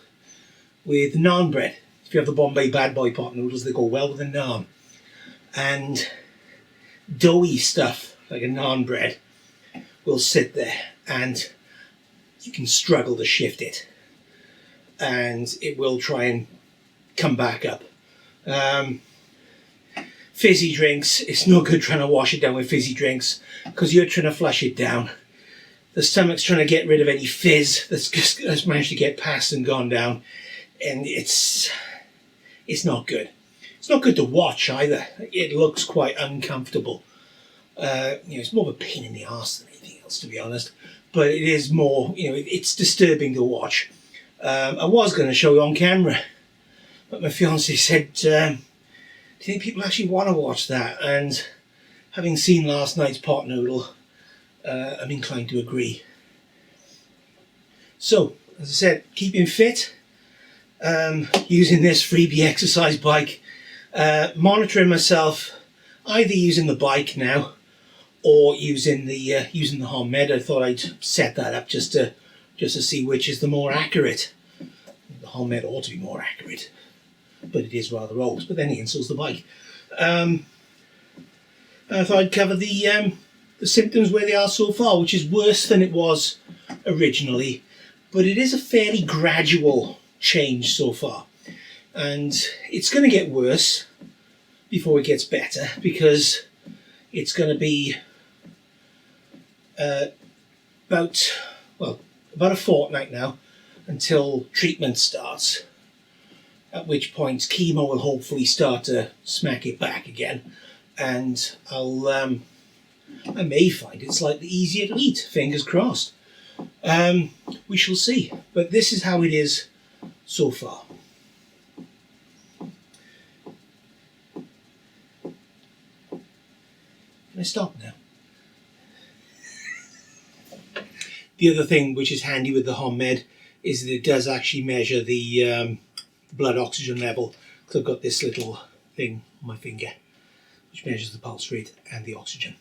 with naan bread. If you have the Bombay Bad Boy pot noodles, they go well with a naan. And doughy stuff, like a naan bread, will sit there and you can struggle to shift it. And it will try and come back up. Fizzy drinks, it's no good trying to wash it down with fizzy drinks because you're trying to flush it down. The stomach's trying to get rid of any fizz that's managed to get past and gone down. And it's not good. It's not good to watch either. It looks quite uncomfortable. It's more of a pain in the arse than anything else, to be honest. But it is more, it's disturbing to watch. I was going to show you on camera, but my fiance said, do you think people actually want to watch that? And having seen last night's pot noodle, I'm inclined to agree. So, as I said, keeping fit, using this freebie exercise bike, monitoring myself, either using the bike now or using the HomeMed. I thought I'd set that up just to see which is the more accurate. The HomeMed ought to be more accurate, but it is rather old. But then again, so's the bike. I thought I'd cover the symptoms where they are so far, which is worse than it was originally, but it is a fairly gradual change so far, and it's going to get worse before it gets better, because it's going to be about a fortnight now until treatment starts, at which point chemo will hopefully start to smack it back again, and I may find it slightly easier to eat, fingers crossed. We shall see, but this is how it is so far. Can I stop now? The other thing which is handy with the HomeMed is that it does actually measure the blood oxygen level, because I've got this little thing on my finger which measures the pulse rate and the oxygen.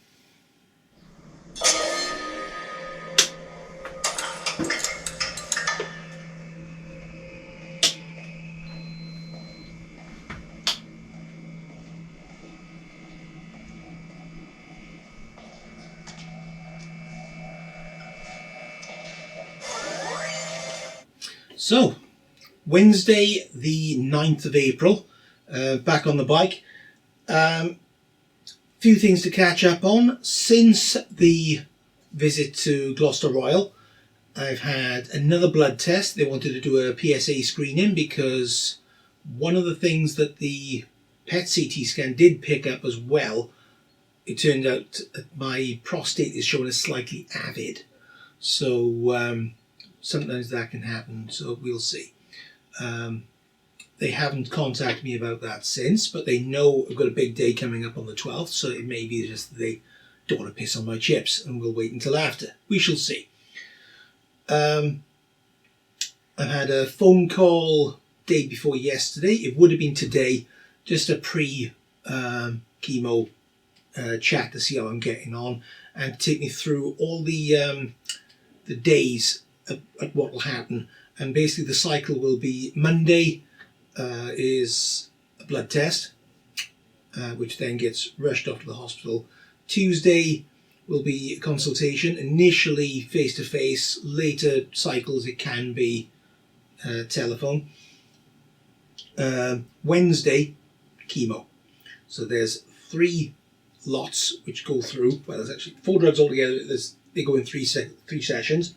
So, Wednesday the 9th of April, back on the bike. Few things to catch up on. Since the visit to Gloucester Royal, I've had another blood test. They wanted to do a PSA screening because one of the things that the PET CT scan did pick up as well, it turned out that my prostate is showing as slightly avid. So sometimes that can happen, so we'll see. They haven't contacted me about that since, but they know I've got a big day coming up on the 12th, so it may be just that they don't want to piss on my chips, and we'll wait until after. We shall see. I had a phone call day before yesterday. It would have been today, just a chemo chat to see how I'm getting on, and take me through all the days at what will happen. And basically the cycle will be Monday is a blood test, which then gets rushed off to the hospital. Tuesday will be a consultation, initially face-to-face, later cycles it can be telephone. Wednesday, chemo. So there's 3 lots which go through. Well, there's actually 4 drugs altogether. They go in 3 sessions.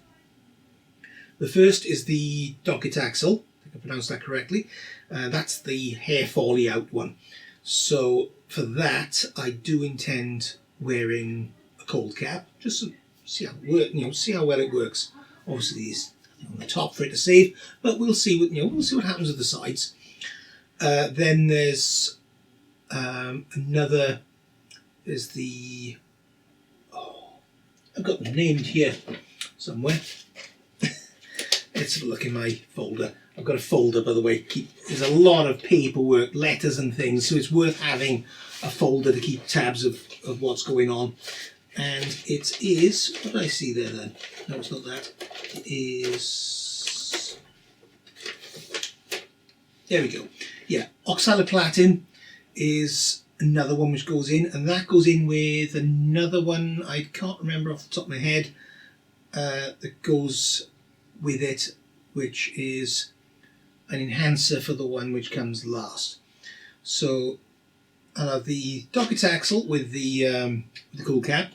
The first is the docetaxel, I think I pronounced that correctly. That's the hair folly out one. So for that, I do intend wearing a cold cap, just to see how it works, see how well it works. Obviously, there's nothing on the top for it to save, but we'll see what happens with the sides. Then there's another. There's the. Oh, I've got them named here somewhere. Let's have a look in my folder. I've got a folder, by the way. There's a lot of paperwork, letters and things, so it's worth having a folder to keep tabs of what's going on. And it is, what did I see there then? No, it's not that. It is, there we go. Yeah, oxaliplatin is another one which goes in, and that goes in with another one, I can't remember off the top of my head, that goes with it, which is an enhancer for the one which comes last. So I'll have the docetaxel with the cool cap.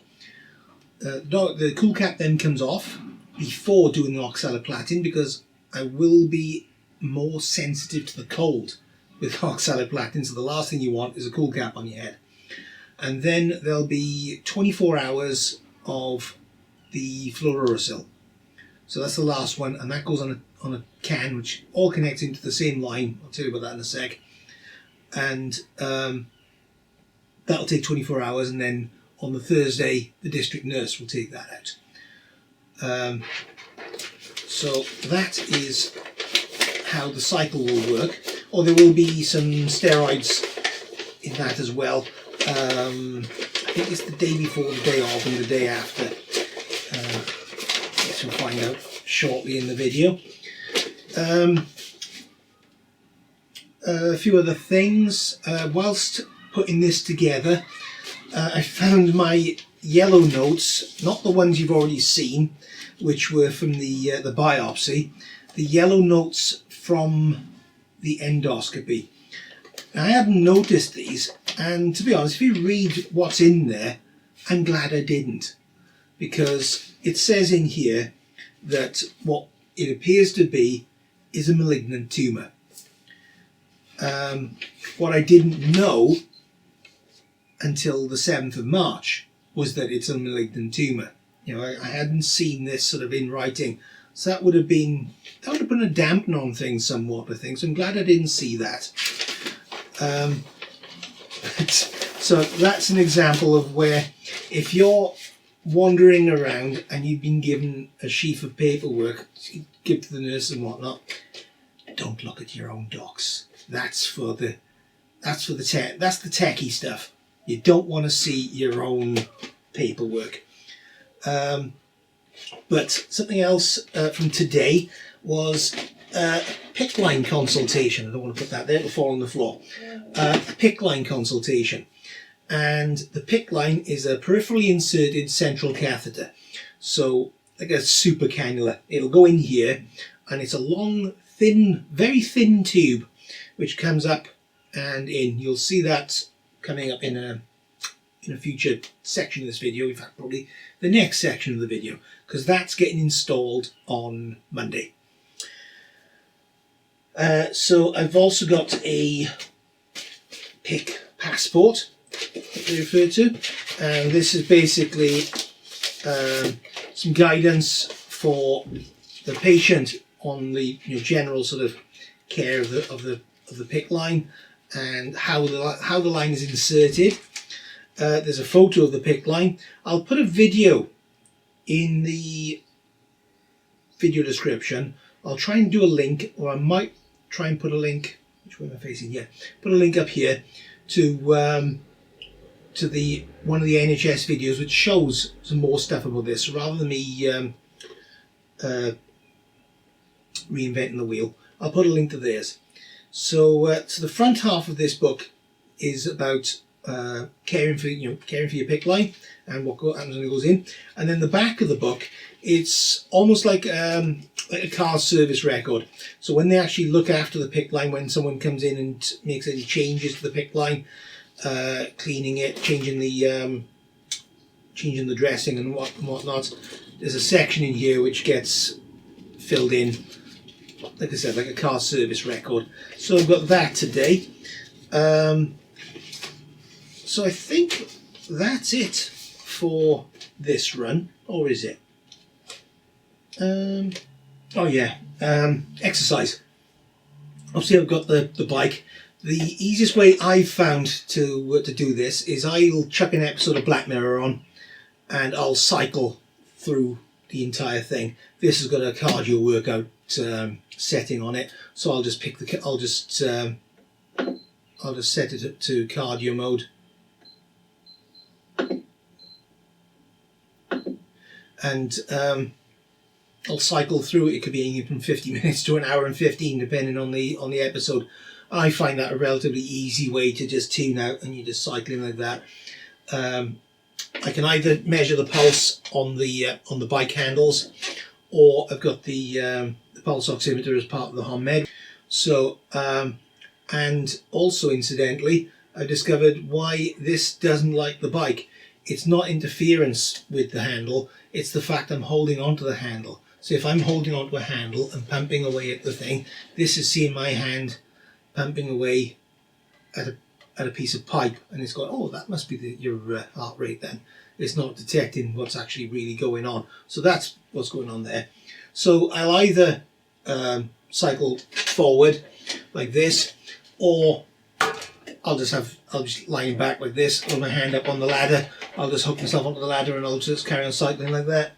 The cool cap then comes off before doing the oxaliplatin, because I will be more sensitive to the cold with oxaliplatin, so the last thing you want is a cool cap on your head. And then there'll be 24 hours of the fluorouracil. So that's the last one, and that goes on a can which all connects into the same line. I'll tell you about that in a sec. And that'll take 24 hours, and then on the Thursday the district nurse will take that out. So that is how the cycle will work. Or there will be some steroids in that as well. I think it's the day before, the day of, and the day after. We'll find out shortly in the video. A few other things. Whilst putting this together, I found my yellow notes, not the ones you've already seen, which were from the biopsy, the yellow notes from the endoscopy. Now, I hadn't noticed these, and to be honest, if you read what's in there, I'm glad I didn't, because it says in here that what it appears to be is a malignant tumour. What I didn't know until the 7th of March was that it's a malignant tumour. I hadn't seen this sort of in writing, so that would have been a dampener on things somewhat, I think. So I'm glad I didn't see that. So that's an example of where, if you're wandering around and you've been given a sheaf of paperwork to give to the nurse and whatnot, don't look at your own docs. That's the techie stuff. You don't want to see your own paperwork. But something else from today was a PICC line consultation. I don't want to put that there, it'll fall on the floor. A PICC line consultation. And the PICC line is a peripherally inserted central catheter. So like a super cannula. It'll go in here, and it's a long, thin, very thin tube which comes up and in. You'll see that coming up in a future section of this video, in fact probably the next section of the video, because that's getting installed on Monday. So I've also got a PICC passport that they refer to, and this is basically some guidance for the patient on the general sort of care of the PICC line and how the line is inserted. There's a photo of the PICC line. I'll put a video in the video description. I'll try and do a link, or I might try and put a link, which way am I facing? Yeah, put a link up here to the one of the NHS videos which shows some more stuff about this, rather than me reinventing the wheel. I'll put a link to theirs. So, so the front half of this book is about caring for your PICC line and what happens when it goes in, and then the back of the book, it's almost like a car service record. So when they actually look after the PICC line, when someone comes in and makes any changes to the PICC line, cleaning it, changing the dressing and whatnot, there's a section in here which gets filled in, like I said, like a car service record. So I've got that today. So I think that's it for this run, or is it? Oh yeah, exercise. Obviously I've got the bike. The easiest way I've found to do this is I'll chuck an episode of Black Mirror on and I'll cycle through the entire thing. This has got a cardio workout setting on it, so I'll just I'll just set it up to cardio mode, and I'll cycle through it. It could be anything from 50 minutes to an hour and 15, depending on the episode. I find that a relatively easy way to just tune out, and you're just cycling like that. I can either measure the pulse on the bike handles, or I've got the pulse oximeter as part of the HOMED. So, and also incidentally, I discovered why this doesn't like the bike. It's not interference with the handle, it's the fact I'm holding onto the handle. So if I'm holding onto a handle and pumping away at the thing, this is seeing my hand pumping away at a piece of pipe, and it's going, oh, that must be your heart rate then. It's not detecting what's actually really going on. So that's what's going on there. So I'll either cycle forward like this, or I'll just lying back like this with my hand up on the ladder. I'll just hook myself onto the ladder and I'll just carry on cycling like that.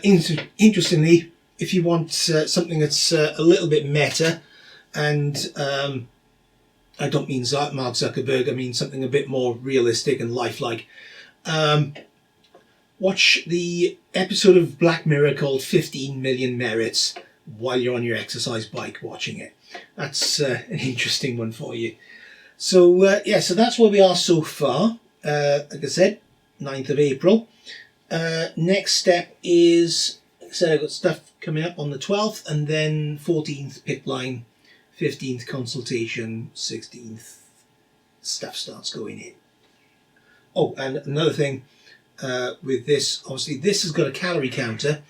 Interestingly, if you want something that's a little bit meta, and I don't mean Mark Zuckerberg, I mean something a bit more realistic and lifelike, watch the episode of Black Mirror called 15 Million Merits while you're on your exercise bike watching it. That's an interesting one for you. So yeah, so that's where we are so far. Like I said, 9th of April. Next step is, like I said, I've got stuff coming up on the 12th, and then 14th PICC line, 15th consultation, 16th stuff starts going in. Oh, and another thing with this, obviously this has got a calorie counter,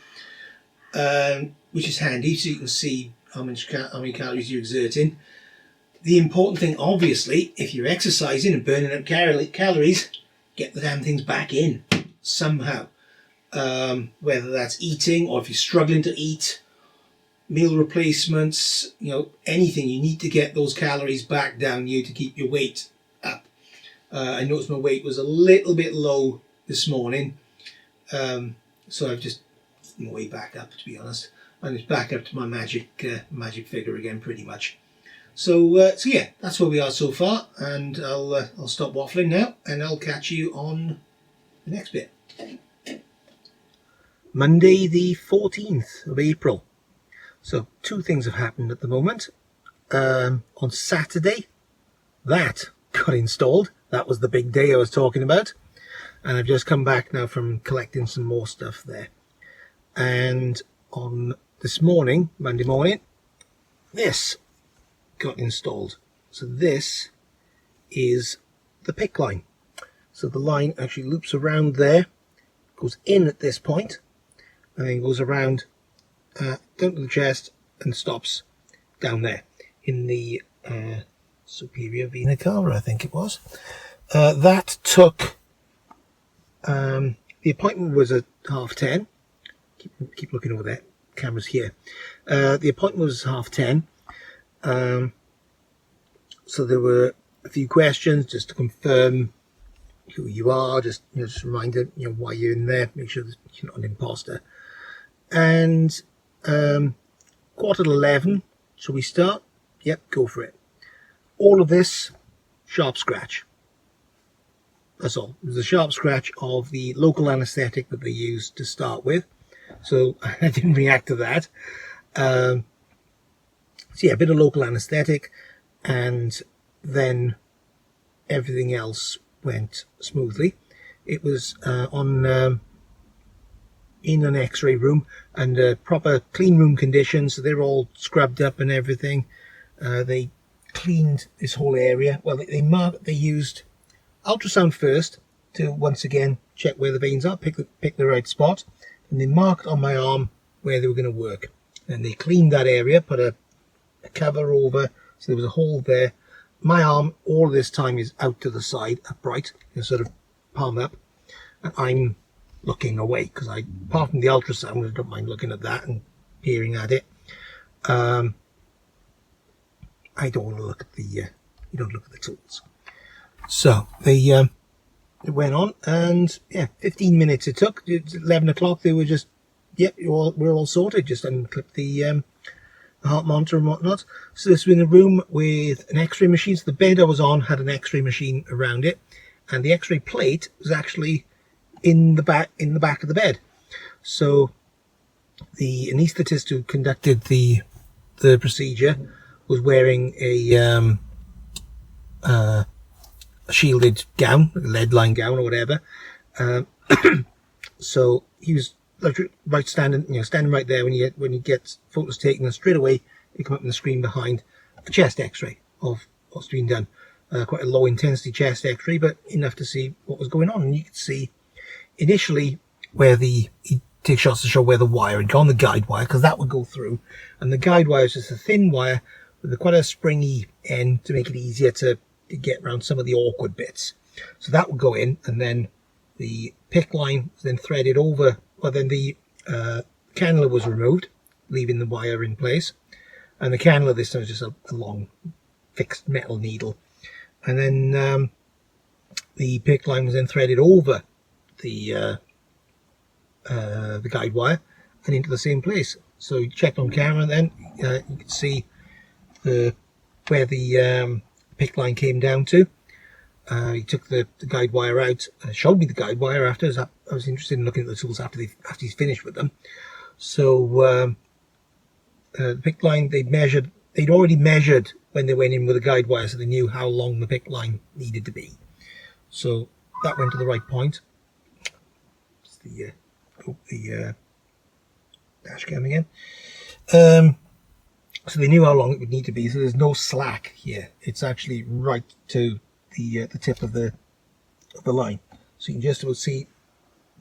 which is handy, so you can see how many calories you're exerting. The important thing, obviously, if you're exercising and burning up calories, get the damn things back in somehow. Whether that's eating, or if you're struggling to eat, meal replacements, anything, you need to get those calories back down you to keep your weight up. I noticed my weight was a little bit low this morning, so I've just my way back up, to be honest, and it's back up to my magic figure again, pretty much. So so yeah, that's where we are so far, and I'll stop waffling now, and I'll catch you on the next bit. Monday the 14th of April. So two things have happened at the moment. On Saturday, that got installed. That was the big day I was talking about. And I've just come back now from collecting some more stuff there. And on this morning, Monday morning, this got installed. So this is the PICC line. So the line actually loops around there, goes in at this point, and then goes around down to the chest and stops down there in the superior vena cava, I think it was. That took, the appointment was at 10:30. Keep looking over there, camera's here. The appointment was 10:30. So there were a few questions just to confirm who you are, just just a reminder, why you're in there, make sure that you're not an imposter. And 11:15, shall we start? Yep, go for it. All of this sharp scratch. That's all. It was a sharp scratch of the local anaesthetic that they used to start with. So I didn't react to that. So yeah, a bit of local anaesthetic, and then everything else went smoothly. It was in an x-ray room, and proper clean room conditions, so they're all scrubbed up and everything. They cleaned this whole area. Well, they used ultrasound first to once again check where the veins are, pick the right spot, and they marked on my arm where they were going to work. And they cleaned that area, put a cover over, so there was a hole there. My arm all this time is out to the side, upright, sort of palm up, and I'm looking away because apart from the ultrasound, I don't mind looking at that and peering at it. I don't want to look at you don't look at the tools. So they went on, and yeah, 15 minutes it took. It's 11 o'clock. They were just, yep, we're all sorted. Just unclip the heart monitor and whatnot. So this was in a room with an x-ray machine. So the bed I was on had an x-ray machine around it, and the x-ray plate was actually in the back of the bed. So the anaesthetist who conducted the procedure was wearing a shielded gown, a lead-lined gown or whatever. So he was standing right there when you get photos taken, and straight away you come up on the screen behind a chest x-ray of what's been done. Quite a low intensity chest x-ray, but enough to see what was going on. And you could see initially where he takes shots to show where the wire had gone, the guide wire, because that would go through. And the guide wire is just a thin wire with quite a springy end to make it easier to get around some of the awkward bits. So that would go in, and then the PICC line was then threaded over. Well, then the cannula was removed, leaving the wire in place. And the cannula this time was just a long fixed metal needle. And then the PICC line was then threaded over the guide wire and into the same place. So you checked on camera, then you could see where the PICC line came down to. He took the guide wire out, showed me the guide wire after. I was interested in looking at the tools after he's finished with them. So the PICC line they'd already measured when they went in with the guide wire, so they knew how long the PICC line needed to be. So that went to the right point. It's the dash cam again. So they knew how long it would need to be. So there's no slack here. It's actually right to the tip of the line. So you can just about see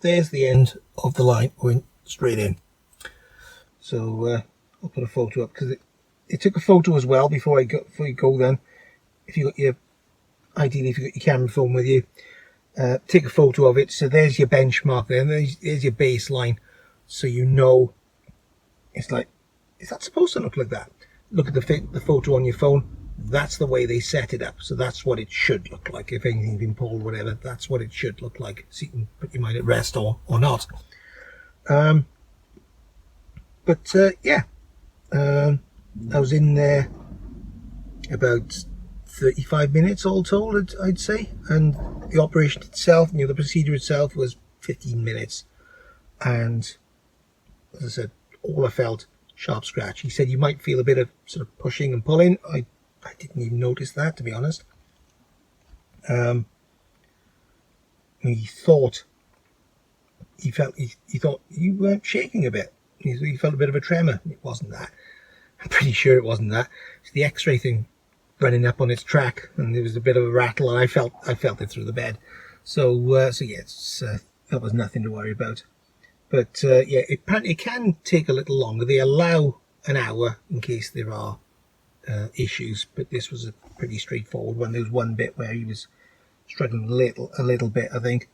there's the end of the line going straight in. So I'll put a photo up because it took a photo as well before you go. Then, if you got ideally if you got your camera phone with you, take a photo of it. So there's your benchmark there, and there's your baseline. So you know, it's like, is that supposed to look like that? Look at the photo on your phone. That's the way they set it up. So that's what it should look like. If anything's been pulled, whatever, that's what it should look like. So you can put your mind at rest or not. Yeah, I was in there about 35 minutes all told, I'd say. And the operation itself, the procedure itself was 15 minutes. And as I said, all I felt, sharp scratch. He said you might feel a bit of sort of pushing and pulling. I didn't even notice that, to be honest. He thought you weren't shaking a bit. He felt a bit of a tremor. It wasn't that. I'm pretty sure it wasn't that. It's the X-ray thing running up on its track, and there was a bit of a rattle, and I felt it through the bed. So yeah, that was nothing to worry about. But yeah, it can take a little longer. They allow an hour in case there are issues, but this was a pretty straightforward one. There was one bit where he was struggling a little bit, I think,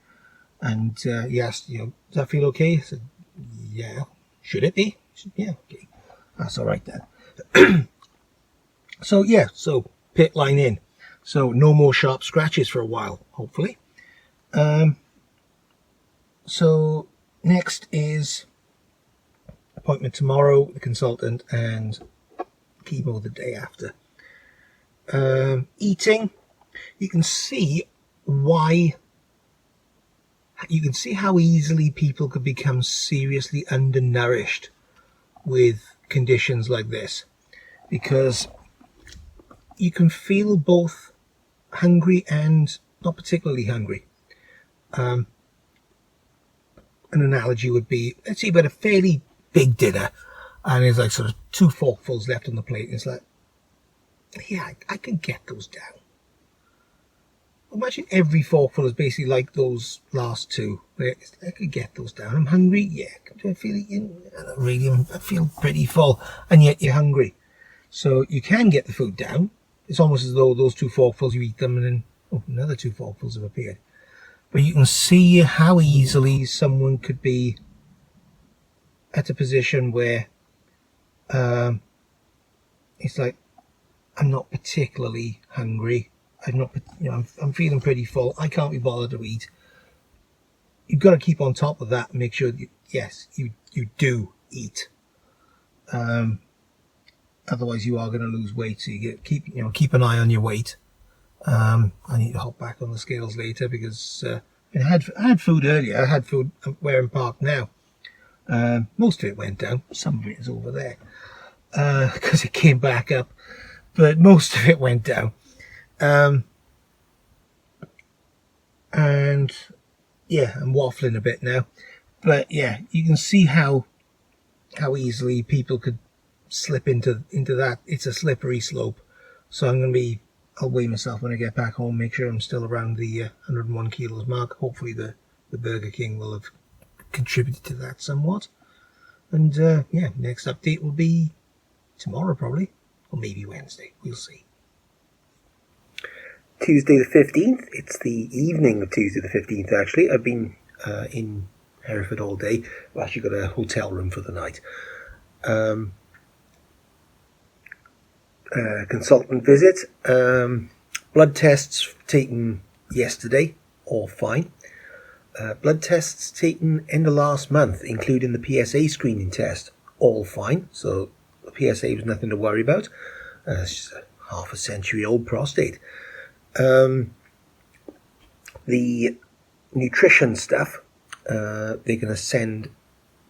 and he asked, does that feel okay? I said, yeah. Should it be? Yeah, okay, that's all right then. So yeah, so PICC line in. So no more sharp scratches for a while, hopefully. So next is appointment tomorrow with the consultant and chemo the day after. Eating. you can see why. You can see how easily people could become seriously undernourished with conditions like this, because you can feel both hungry and not particularly hungry. An analogy would be, let's say you've had a fairly big dinner and there's like sort of 2 forkfuls left on the plate, and it's like, yeah, I can get those down. Imagine every forkful is basically like those last 2. Where I could get those down. I'm hungry, yeah. I feel pretty full, and yet you're hungry. So you can get the food down. It's almost as though those 2 forkfuls, you eat them, and then another 2 forkfuls have appeared. But you can see how easily someone could be at a position where it's like, I'm not particularly hungry. I'm feeling pretty full. I can't be bothered to eat. You've got to keep on top of that and make sure that, yes, you do eat. Otherwise, you are going to lose weight. So you keep an eye on your weight. I need to hop back on the scales later because I had food earlier. I had food where I'm parked now. Most of it went down. Some of it is over there because it came back up. But most of it went down. And yeah, I'm waffling a bit now. But yeah, you can see how easily people could slip into that. It's a slippery slope. So I'll weigh myself when I get back home, make sure I'm still around the 101 kilos mark. Hopefully the Burger King will have contributed to that somewhat. And yeah, next update will be tomorrow probably, or maybe Wednesday. We'll see. Tuesday the 15th. It's the evening of Tuesday the 15th, actually. I've been in Hereford all day. I've actually got a hotel room for the night. Consultant visit. Blood tests taken yesterday, all fine. Blood tests taken end of last month, including the PSA screening test, all fine. So the PSA was nothing to worry about. It's just a half a century old prostate. The nutrition stuff, they're going to send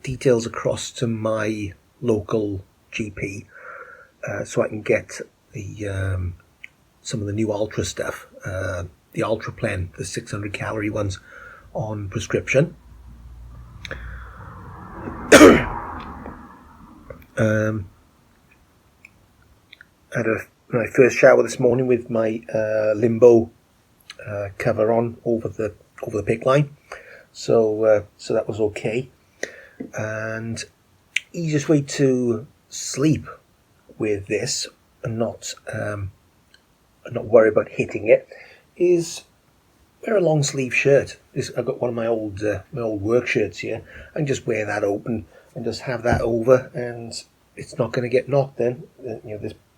details across to my local GP so I can get the some of the new Ultra stuff, the Ultra Plan, the 600 calorie ones on prescription. Had my first shower this morning with my limbo cover on over the PICC line, so that was okay. And easiest way to sleep with this and not worry about hitting it is wear a long sleeve shirt. I've got one of my old work shirts here. I can just wear that open and just have that over, and it's not going to get knocked. Then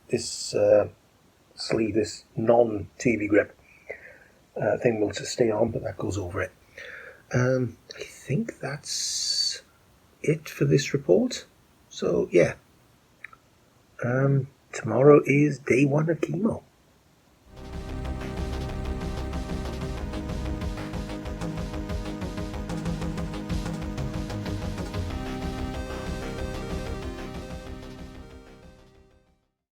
this sleeve, this non-TV grip thing will just stay on, but that goes over it. I think that's it for this report. So yeah, tomorrow is day 1 of chemo.